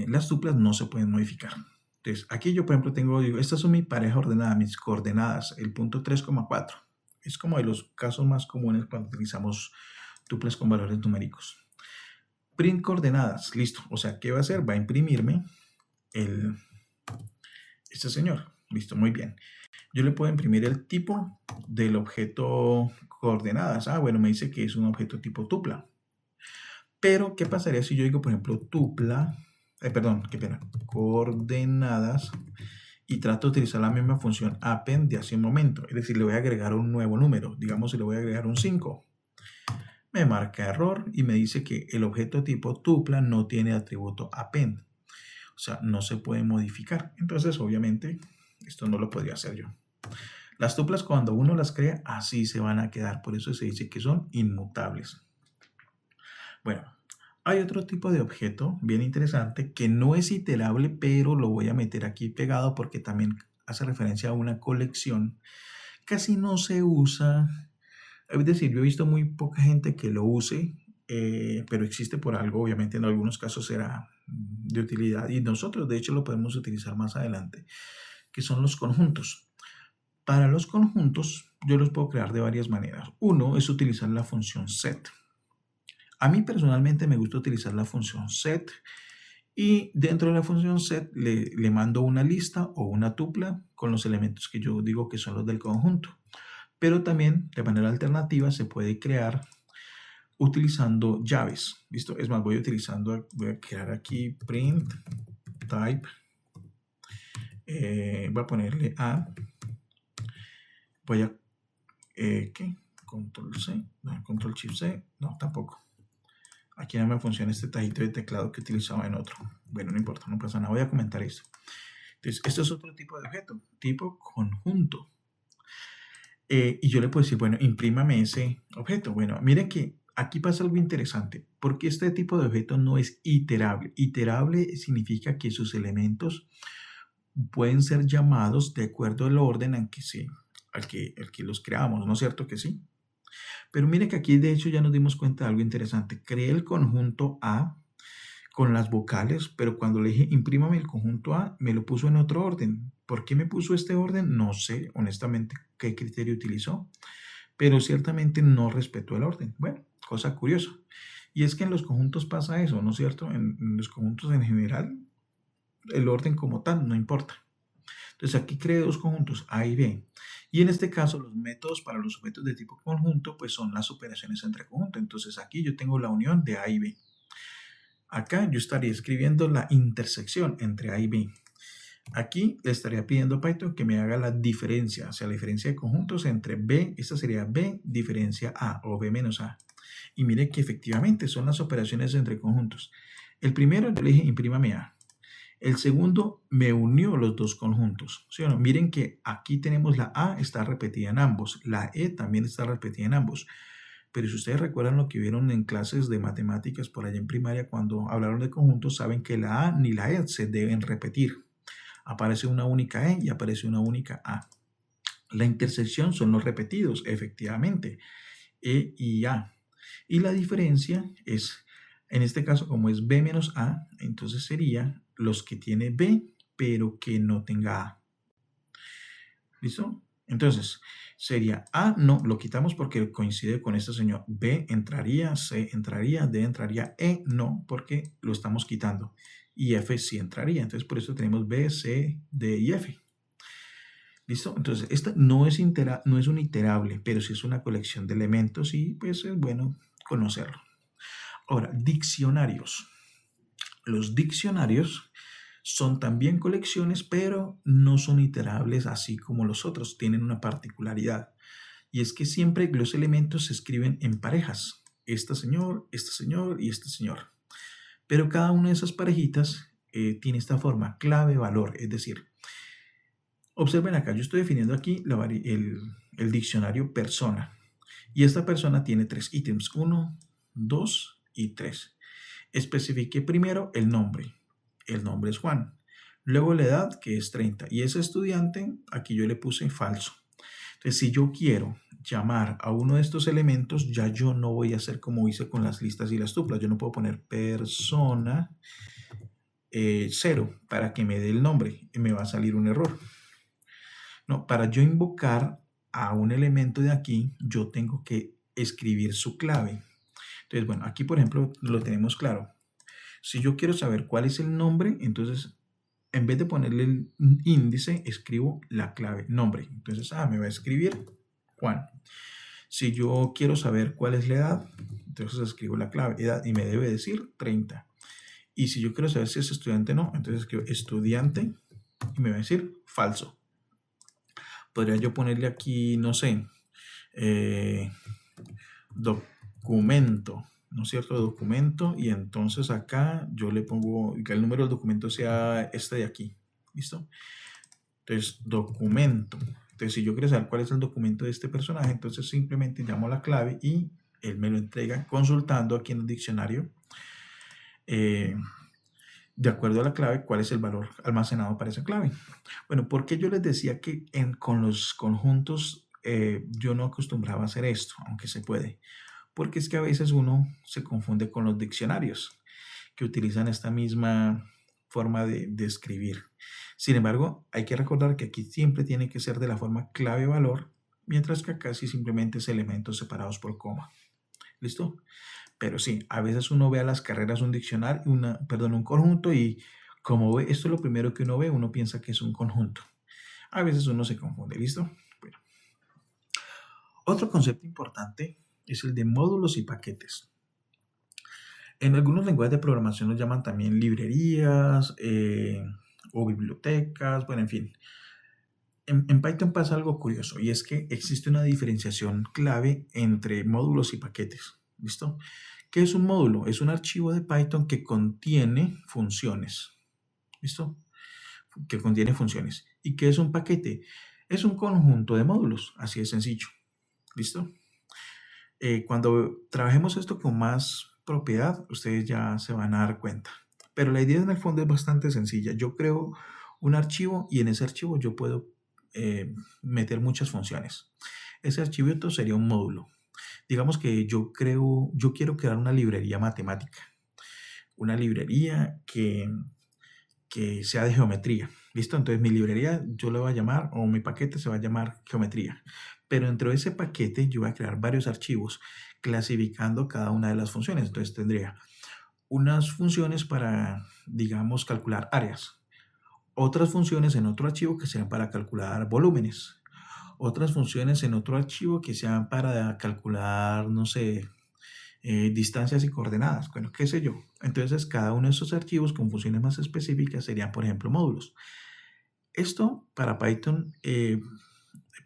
las tuplas no se pueden modificar. Entonces, aquí yo, por ejemplo, digo, estas son mi pareja ordenada, mis coordenadas, el punto 3,4. Es como de los casos más comunes cuando utilizamos tuplas con valores numéricos. Print coordenadas, listo. O sea, ¿qué va a hacer? Va a imprimirme este señor. Listo, muy bien. Yo le puedo imprimir el tipo del objeto coordenadas. Bueno, me dice que es un objeto tipo tupla. Pero, ¿qué pasaría si yo digo, por ejemplo, tupla, coordenadas, y trato de utilizar la misma función append de hace un momento? Es decir, le voy a agregar un nuevo número. Digamos, si le voy a agregar un 5. Me marca error y me dice que el objeto tipo tupla no tiene atributo append. O sea, no se puede modificar. Entonces, obviamente, esto no lo podría hacer yo. Las tuplas, cuando uno las crea, así se van a quedar. Por eso se dice que son inmutables. Bueno, hay otro tipo de objeto bien interesante que no es iterable, pero lo voy a meter aquí pegado porque también hace referencia a una colección. Casi no se usa. Es decir, yo he visto muy poca gente que lo use, pero existe por algo. Obviamente en algunos casos será de utilidad y nosotros de hecho lo podemos utilizar más adelante, que son los conjuntos. Para los conjuntos yo los puedo crear de varias maneras. Uno es utilizar la función set. A mí personalmente me gusta utilizar la función set y dentro de la función set le mando una lista o una tupla con los elementos que yo digo que son los del conjunto. Pero también de manera alternativa se puede crear utilizando llaves. ¿Listo? Es más, voy a crear aquí print type. Voy a ponerle a. Voy a. ¿Qué? Control C. No, control shift C. No, tampoco. Aquí no me funciona este tajito de teclado que utilizaba en otro. Bueno, no importa, no pasa nada. Voy a comentar esto. Entonces, esto es otro tipo de objeto, tipo conjunto. Y yo le puedo decir, bueno, imprímame ese objeto. Bueno, mire que aquí pasa algo interesante, porque este tipo de objeto no es iterable. Iterable significa que sus elementos pueden ser llamados de acuerdo al orden en que al que los creamos, ¿no es cierto que sí? Pero mire que aquí de hecho ya nos dimos cuenta de algo interesante. Creé el conjunto A con las vocales, pero cuando le dije imprímame el conjunto A, me lo puso en otro orden. ¿Por qué me puso este orden? No sé, honestamente, qué criterio utilizó, pero ciertamente no respetó el orden. Bueno, cosa curiosa. Y es que en los conjuntos pasa eso, ¿no es cierto? En los conjuntos en general, el orden como tal no importa. Entonces aquí creé dos conjuntos, A y B. Y en este caso los métodos para los objetos de tipo conjunto pues son las operaciones entre conjuntos. Entonces aquí yo tengo la unión de A y B. Acá yo estaría escribiendo la intersección entre A y B. Aquí le estaría pidiendo a Python que me haga la diferencia, o sea, la diferencia de conjuntos entre B, esta sería B diferencia A o B menos A. Y mire que efectivamente son las operaciones entre conjuntos. El primero yo le dije imprímame A. El segundo me unió los dos conjuntos. ¿Sí o no? Miren que aquí tenemos la A, está repetida en ambos. La E también está repetida en ambos. Pero si ustedes recuerdan lo que vieron en clases de matemáticas por allá en primaria cuando hablaron de conjuntos, saben que la A ni la E se deben repetir. Aparece una única E y aparece una única A. La intersección son los repetidos, efectivamente, E y A. Y la diferencia es, en este caso, como es B menos A, entonces sería los que tiene B, pero que no tenga A. ¿Listo? Entonces, sería A, no, lo quitamos porque coincide con este señor. B entraría, C entraría, D entraría, E no, porque lo estamos quitando. Y F sí entraría. Entonces, por eso tenemos B, C, D y F. ¿Listo? Entonces, esta no es un iterable, pero sí es una colección de elementos y pues es bueno conocerlo. Ahora, diccionarios. Los diccionarios son también colecciones, pero no son iterables así como los otros. Tienen una particularidad. Y es que siempre los elementos se escriben en parejas. Este señor y este señor. Pero cada una de esas parejitas tiene esta forma, clave-valor. Es decir, observen acá, yo estoy definiendo aquí el diccionario persona. Y esta persona tiene tres ítems, 1, 2 y 3. Especifique primero el nombre. El nombre es Juan. Luego la edad, que es 30. Y ese estudiante, aquí yo le puse falso. Entonces, si yo quiero llamar a uno de estos elementos, ya yo no voy a hacer como hice con las listas y las tuplas. Yo no puedo poner persona 0 para que me dé el nombre. Y me va a salir un error. No, para yo invocar a un elemento de aquí, yo tengo que escribir su clave. Entonces, bueno, aquí por ejemplo lo tenemos claro. Si yo quiero saber cuál es el nombre, entonces en vez de ponerle el índice, escribo la clave, nombre. Entonces, me va a escribir Juan. Si yo quiero saber cuál es la edad, entonces escribo la clave, edad, y me debe decir 30. Y si yo quiero saber si es estudiante o no, entonces escribo estudiante y me va a decir falso. Podría yo ponerle aquí, no sé, documento. ¿no es cierto? Documento, y entonces acá yo le pongo que el número del documento sea este de aquí, ¿listo? Entonces, documento. Entonces, si yo quiero saber cuál es el documento de este personaje, entonces simplemente llamo la clave y él me lo entrega consultando aquí en el diccionario, eh, de acuerdo a la clave, cuál es el valor almacenado para esa clave. Bueno, ¿por qué yo les decía que con los conjuntos yo no acostumbraba a hacer esto, aunque se puede? Porque es que a veces uno se confunde con los diccionarios que utilizan esta misma forma de escribir. Sin embargo, hay que recordar que aquí siempre tiene que ser de la forma clave-valor, mientras que acá sí simplemente es elementos separados por coma. ¿Listo? Pero sí, a veces uno ve a las carreras un diccionario, un conjunto, y como ve, esto es lo primero que uno ve, uno piensa que es un conjunto. A veces uno se confunde, ¿listo? Bueno, otro concepto importante es el de módulos y paquetes. En algunos lenguajes de programación los llaman también librerías o bibliotecas, bueno, en fin. En Python pasa algo curioso, y es que existe una diferenciación clave entre módulos y paquetes. ¿Listo? ¿Qué es un módulo? Es un archivo de Python que contiene funciones. ¿Listo? Que contiene funciones. ¿Y qué es un paquete? Es un conjunto de módulos, así de sencillo. ¿Listo? Cuando trabajemos esto con más propiedad, ustedes ya se van a dar cuenta. Pero la idea en el fondo es bastante sencilla. Yo creo un archivo y en ese archivo yo puedo meter muchas funciones. Ese archivo sería un módulo. Digamos que yo quiero crear una librería matemática. Una librería que sea de geometría. ¿Listo? Entonces mi librería yo le voy a llamar, o mi paquete se va a llamar geometría. Pero dentro de ese paquete yo voy a crear varios archivos clasificando cada una de las funciones. Entonces tendría unas funciones para, digamos, calcular áreas. Otras funciones en otro archivo que sean para calcular volúmenes. Otras funciones en otro archivo que sean para calcular, no sé, distancias y coordenadas, bueno, qué sé yo. Entonces, cada uno de esos archivos con funciones más específicas serían, por ejemplo, módulos. Esto para Python,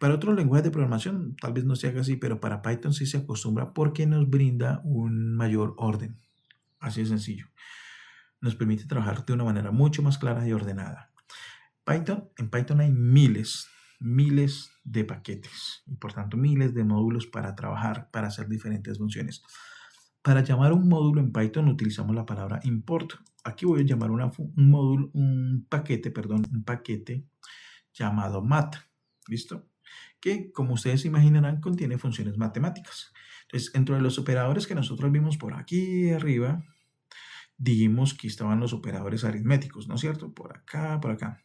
para otros lenguajes de programación tal vez no se haga así, pero para Python sí se acostumbra porque nos brinda un mayor orden. Así de sencillo. Nos permite trabajar de una manera mucho más clara y ordenada. En Python hay miles de paquetes y por tanto miles de módulos para trabajar, para hacer diferentes funciones. Para llamar un módulo en Python utilizamos la palabra import. Aquí voy a llamar un paquete llamado math. ¿Listo? Que, como ustedes imaginarán, contiene funciones matemáticas. Entonces, dentro de los operadores que nosotros vimos por aquí arriba, dijimos que estaban los operadores aritméticos, ¿no es cierto? Por acá, por acá.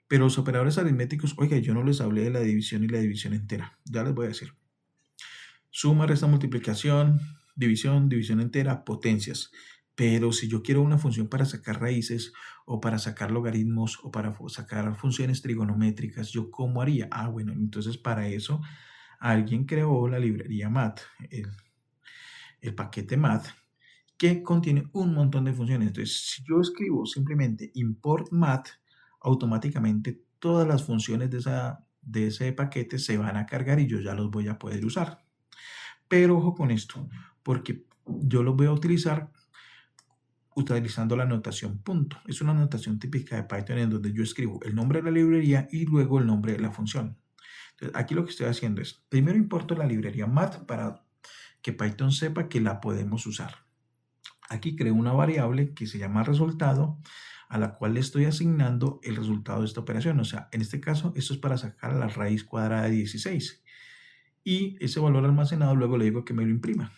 Pero los operadores aritméticos, oiga, yo no les hablé de la división y la división entera. Ya les voy a decir. Suma, resta, multiplicación, división entera, potencias. Pero si yo quiero una función para sacar raíces o para sacar logaritmos o para sacar funciones trigonométricas, ¿yo cómo haría? Ah, bueno, entonces para eso alguien creó la librería math, el paquete math, que contiene un montón de funciones. Entonces, si yo escribo simplemente import math, automáticamente todas las funciones de ese paquete se van a cargar y yo ya los voy a poder usar. Pero ojo con esto, porque yo los voy a utilizar utilizando la notación punto. Es una notación típica de Python en donde yo escribo el nombre de la librería y luego el nombre de la función. Entonces, aquí lo que estoy haciendo es, primero importo la librería math para que Python sepa que la podemos usar. Aquí creo una variable que se llama resultado, a la cual le estoy asignando el resultado de esta operación. O sea, en este caso, esto es para sacar la raíz cuadrada de 16. Y ese valor almacenado luego le digo que me lo imprima.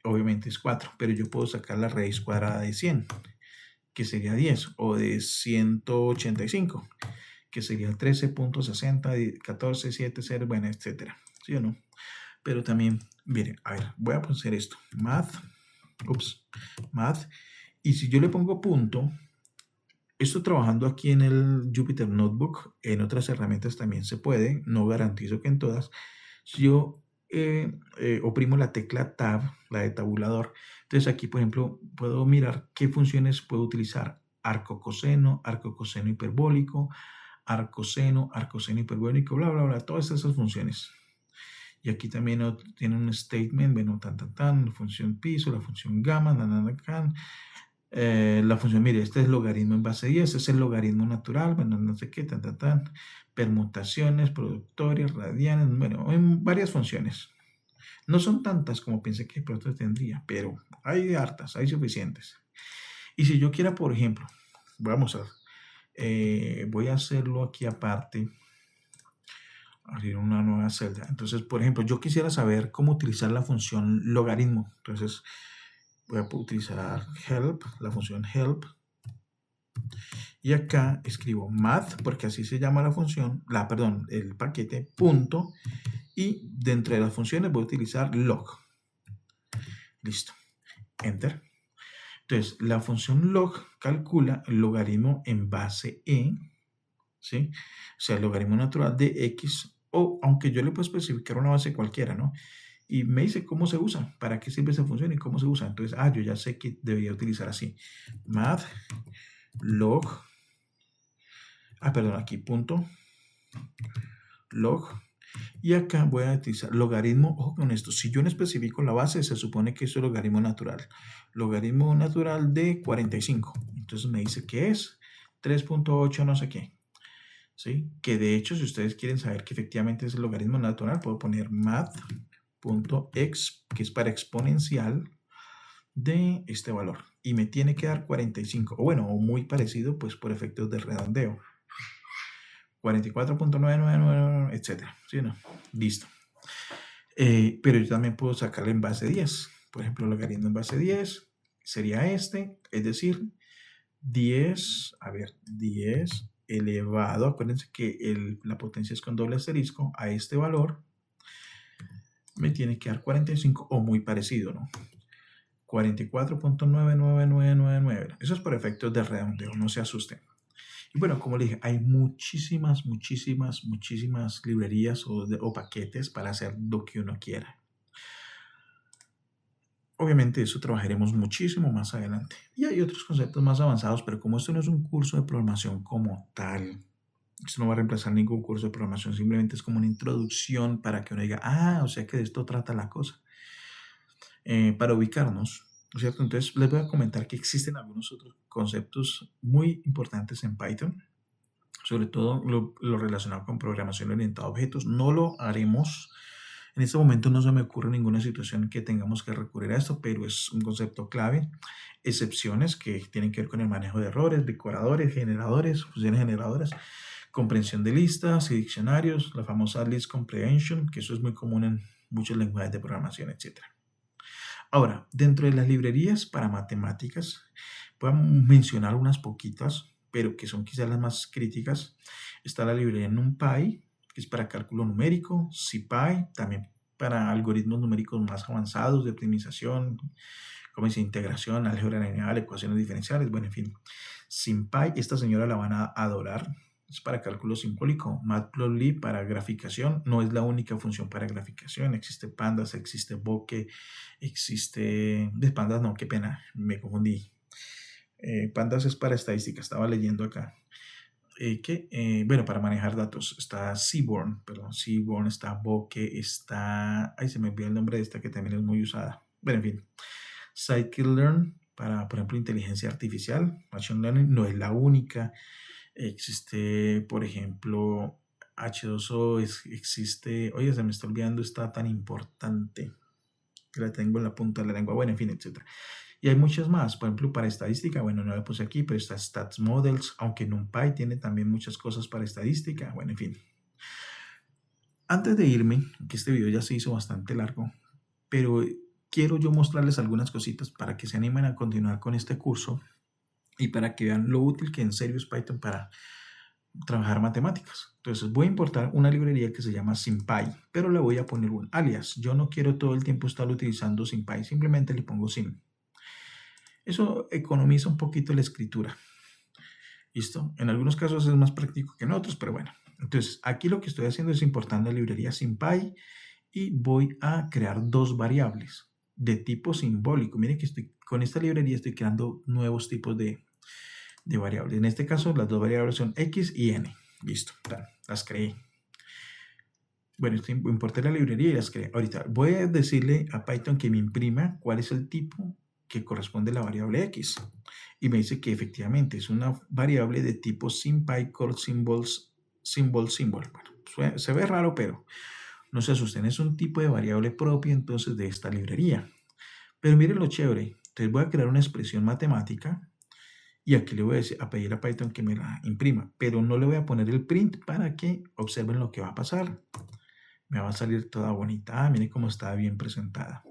Obviamente es 4, pero yo puedo sacar la raíz cuadrada de 100, que sería 10, o de 185, que sería 13.60, 14.70, bueno, etcétera. ¿Sí o no? Pero también, miren, a ver, voy a poner esto, math, y si yo le pongo punto, esto trabajando aquí en el Jupyter Notebook, en otras herramientas también se puede, no garantizo que en todas. Si yo oprimo la tecla Tab, la de tabulador, entonces aquí, por ejemplo, puedo mirar qué funciones puedo utilizar. Arco coseno hiperbólico, arcoseno hiperbólico, bla, bla, bla, todas esas funciones. Y aquí también tiene un statement, bueno, la función piso, la función gamma, la función, mire, este es logaritmo en base 10, este es el logaritmo natural, bueno, no sé qué, permutaciones, productores, radianes, bueno, hay varias funciones. No son tantas como pensé que pronto tendría, pero hay hartas, hay suficientes. Y si yo quiera, por ejemplo, vamos a, voy a hacerlo aquí aparte, abrir una nueva celda. Entonces, por ejemplo, yo quisiera saber cómo utilizar la función logaritmo. Entonces, voy a utilizar help, la función help. Y acá escribo math, porque así se llama la función, perdón, el paquete, punto. Y dentro de las funciones voy a utilizar log. Listo. Enter. Entonces, la función log calcula el logaritmo en base e, ¿sí? O sea, el logaritmo natural de x, o aunque yo le puedo especificar una base cualquiera, ¿no? Y me dice cómo se usa, para qué sirve esa función y cómo se usa. Entonces, yo ya sé que debería utilizar así. Math log, perdón, aquí punto log. Y acá voy a utilizar logaritmo, ojo con esto, si yo no especifico la base, se supone que eso es logaritmo natural. Logaritmo natural de 45. Entonces me dice que es 3.8 no sé qué. ¿Sí? Que de hecho, si ustedes quieren saber que efectivamente es el logaritmo natural, puedo poner math.x, que es para exponencial de este valor. Y me tiene que dar 45. O bueno, o muy parecido, pues por efectos de redondeo. 44.999, etcétera. ¿Sí o no? Listo. Pero yo también puedo sacarlo en base 10. Por ejemplo, el logaritmo en base 10 sería este, es decir, 10 elevado, acuérdense que la potencia es con doble asterisco, a este valor me tiene que dar 45 o muy parecido, ¿no? 44.99999. Eso es por efectos de redondeo, no se asusten. Y bueno, como le dije, hay muchísimas librerías o paquetes para hacer lo que uno quiera. Obviamente eso trabajaremos muchísimo más adelante. Y hay otros conceptos más avanzados, pero como esto no es un curso de programación como tal, esto no va a reemplazar ningún curso de programación, simplemente es como una introducción para que uno diga, o sea que de esto trata la cosa. Para ubicarnos, ¿no es cierto? Entonces les voy a comentar que existen algunos otros conceptos muy importantes en Python, sobre todo lo relacionado con programación orientada a objetos. No lo haremos. En este momento no se me ocurre ninguna situación que tengamos que recurrir a esto, pero es un concepto clave. Excepciones que tienen que ver con el manejo de errores, decoradores, generadores, funciones generadoras, comprensión de listas y diccionarios, la famosa list comprehension, que eso es muy común en muchos lenguajes de programación, etc. Ahora, dentro de las librerías para matemáticas, voy a mencionar unas poquitas, pero que son quizás las más críticas. Está la librería NumPy, que es para cálculo numérico, SciPy, también para algoritmos numéricos más avanzados de optimización, como dice, integración, álgebra lineal, ecuaciones diferenciales, bueno, en fin. SymPy, esta señora la van a adorar, es para cálculo simbólico. Matplotlib para graficación, no es la única función para graficación, existe Pandas, existe Bokeh, existe... De Pandas no, qué pena, me confundí. Pandas es para estadística, estaba leyendo acá. Bueno, para manejar datos está Seaborn, está Bokeh, está... Ay, se me olvidó el nombre de esta que también es muy usada. Bueno, en fin. Scikit-learn para, por ejemplo, inteligencia artificial. Machine Learning no es la única. Existe, por ejemplo, H2O, existe... Oye, se me está olvidando, está tan importante que la tengo en la punta de la lengua. Bueno, en fin, etc. Y hay muchas más, por ejemplo, para estadística, bueno, no la puse aquí, pero está Stats Models, aunque NumPy tiene también muchas cosas para estadística, bueno, en fin. Antes de irme, que este video ya se hizo bastante largo, pero quiero yo mostrarles algunas cositas para que se animen a continuar con este curso y para que vean lo útil que en serio es Python para trabajar matemáticas. Entonces voy a importar una librería que se llama SymPy, pero le voy a poner un alias. Yo no quiero todo el tiempo estar utilizando SymPy, simplemente le pongo Sim. Eso economiza un poquito la escritura. ¿Listo? En algunos casos es más práctico que en otros, pero bueno. Entonces, aquí lo que estoy haciendo es importando la librería SymPy y voy a crear dos variables de tipo simbólico. Miren que con esta librería estoy creando nuevos tipos de variables. En este caso, las dos variables son X y N. Listo, las creé. Bueno, esto importé la librería y las creé. Ahorita voy a decirle a Python que me imprima cuál es el tipo que corresponde a la variable x. Y me dice que efectivamente es una variable de tipo SymPy call symbols, symbol. Bueno, se ve raro, pero no se asusten. Es un tipo de variable propia entonces de esta librería. Pero miren lo chévere. Entonces voy a crear una expresión matemática y aquí le voy a pedir a Python que me la imprima. Pero no le voy a poner el print para que observen lo que va a pasar. Me va a salir toda bonita. Ah, miren cómo está bien presentada.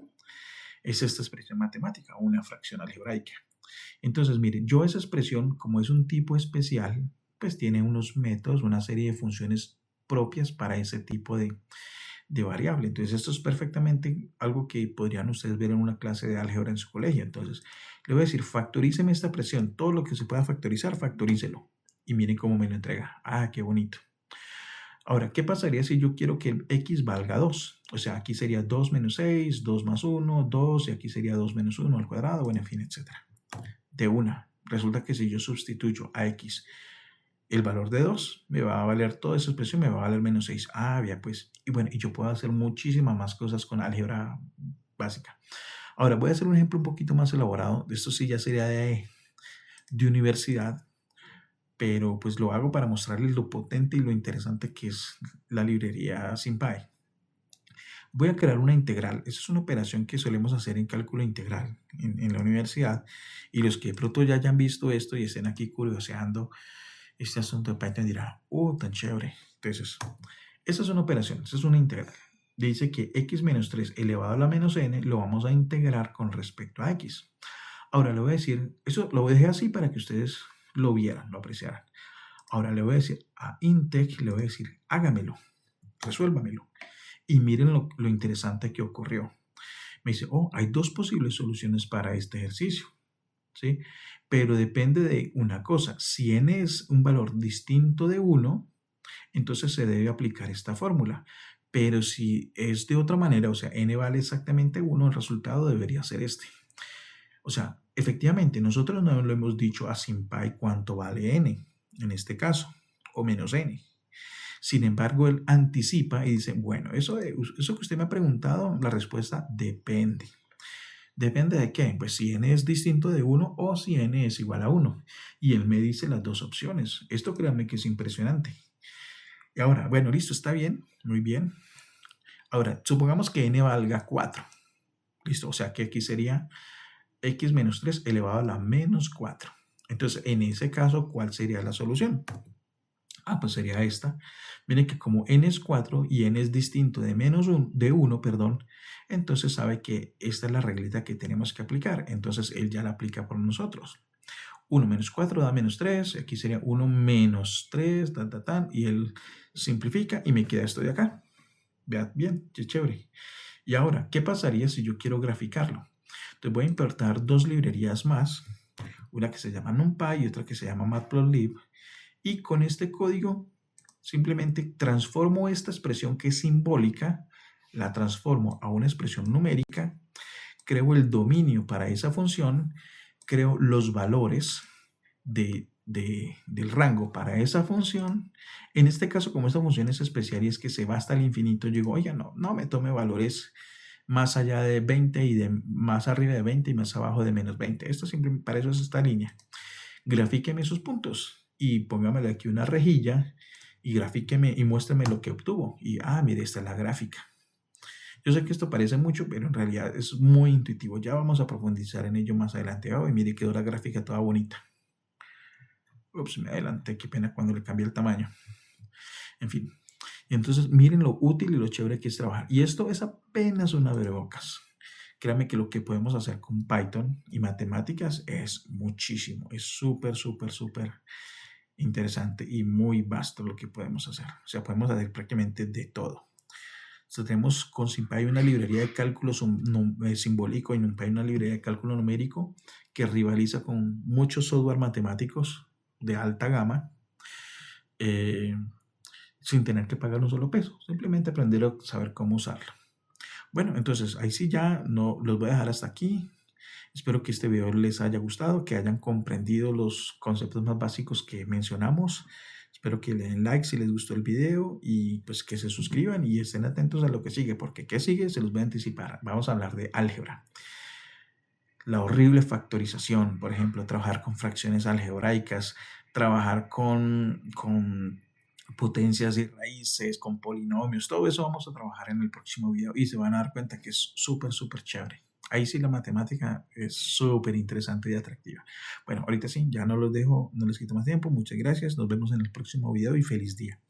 Es esta expresión matemática, una fracción algebraica. Entonces, miren, yo esa expresión, como es un tipo especial, pues tiene unos métodos, una serie de funciones propias para ese tipo de variable. Entonces, esto es perfectamente algo que podrían ustedes ver en una clase de álgebra en su colegio. Entonces, le voy a decir, factoríceme esta expresión, todo lo que se pueda factorizar, factorícelo. Y miren cómo me lo entrega. Ah, qué bonito. Ahora, ¿qué pasaría si yo quiero que el x valga 2? O sea, aquí sería 2 menos 6, 2 más 1, 2, y aquí sería 2 menos 1 al cuadrado, bueno, en fin, etcétera. De una, resulta que si yo sustituyo a x el valor de 2, me va a valer toda esa expresión, me va a valer menos 6. Ah, bien, pues. Y bueno, y yo puedo hacer muchísimas más cosas con álgebra básica. Ahora, voy a hacer un ejemplo un poquito más elaborado. Esto sí ya sería de universidad, pero pues lo hago para mostrarles lo potente y lo interesante que es la librería SymPy. Voy a crear una integral. Esa es una operación que solemos hacer en cálculo integral en la universidad. Y los que de pronto ya hayan visto esto y estén aquí curioseando este asunto de Python dirán, tan chévere. Entonces, esa es una operación, esa es una integral. Dice que x menos 3 elevado a la menos n lo vamos a integrar con respecto a x. Ahora le voy a decir, eso lo dejé así para que ustedes lo vieran, lo apreciaran. Ahora le voy a decir a integ, le voy a decir, hágamelo, resuélvamelo. Y miren lo interesante que ocurrió. Me dice, hay dos posibles soluciones para este ejercicio, ¿sí? Pero depende de una cosa. Si n es un valor distinto de 1, entonces se debe aplicar esta fórmula. Pero si es de otra manera, o sea, n vale exactamente 1, el resultado debería ser este. O sea, efectivamente, nosotros no lo hemos dicho a SymPy cuánto vale n, en este caso, o menos n. Sin embargo, él anticipa y dice, bueno, eso que usted me ha preguntado, la respuesta depende. ¿Depende de qué? Pues si n es distinto de 1 o si n es igual a 1. Y él me dice las dos opciones. Esto créanme que es impresionante. Y ahora, bueno, listo, está bien, muy bien. Ahora, supongamos que n valga 4. Listo, o sea que aquí sería x menos 3 elevado a la menos 4. Entonces, en ese caso, ¿cuál sería la solución? Pues sería esta. Miren que como n es 4 y n es distinto de de 1, perdón, entonces sabe que esta es la reglita que tenemos que aplicar. Entonces él ya la aplica por nosotros. 1 menos 4 da menos 3. Aquí sería 1 menos 3, y él simplifica y me queda esto de acá. Vean, bien, qué chévere. Y ahora, ¿qué pasaría si yo quiero graficarlo? Entonces voy a importar dos librerías más, una que se llama NumPy y otra que se llama Matplotlib. Y con este código simplemente transformo esta expresión que es simbólica, la transformo a una expresión numérica, creo el dominio para esa función, creo los valores del rango para esa función. En este caso, como esta función es especial y es que se va hasta el infinito, yo digo, oiga, no me tome valores más allá de 20 y más arriba de 20 y más abajo de menos 20. Esto simplemente, para eso es esta línea. Grafíqueme esos puntos y póngamele aquí una rejilla y grafíqueme y muéstrame lo que obtuvo. Y, mire, esta es la gráfica. Yo sé que esto parece mucho, pero en realidad es muy intuitivo. Ya vamos a profundizar en ello más adelante. Y mire, quedó la gráfica toda bonita. Ups, me adelanté, qué pena cuando le cambié el tamaño. En fin, entonces miren lo útil y lo chévere que es trabajar. Y esto es apenas un abrebocas. Créanme que lo que podemos hacer con Python y matemáticas es muchísimo. Es súper, súper, súper interesante y muy vasto lo que podemos hacer. O sea, podemos hacer prácticamente de todo. Entonces, tenemos con SymPy una librería de cálculo simbólico y NumPy una librería de cálculo numérico que rivaliza con muchos software matemáticos de alta gama sin tener que pagar un solo peso. Simplemente aprender a saber cómo usarlo. Bueno, entonces ahí sí ya no los voy a dejar hasta aquí. Espero que este video les haya gustado, que hayan comprendido los conceptos más básicos que mencionamos. Espero que le den like si les gustó el video y pues que se suscriban y estén atentos a lo que sigue, porque ¿qué sigue? Se los voy a anticipar. Vamos a hablar de álgebra. La horrible factorización, por ejemplo, trabajar con fracciones algebraicas, trabajar con potencias y raíces, con polinomios, todo eso vamos a trabajar en el próximo video y se van a dar cuenta que es súper, súper chévere. Ahí sí la matemática es súper interesante y atractiva. Bueno, ahorita sí, ya no los dejo, no les quito más tiempo. Muchas gracias, nos vemos en el próximo video y feliz día.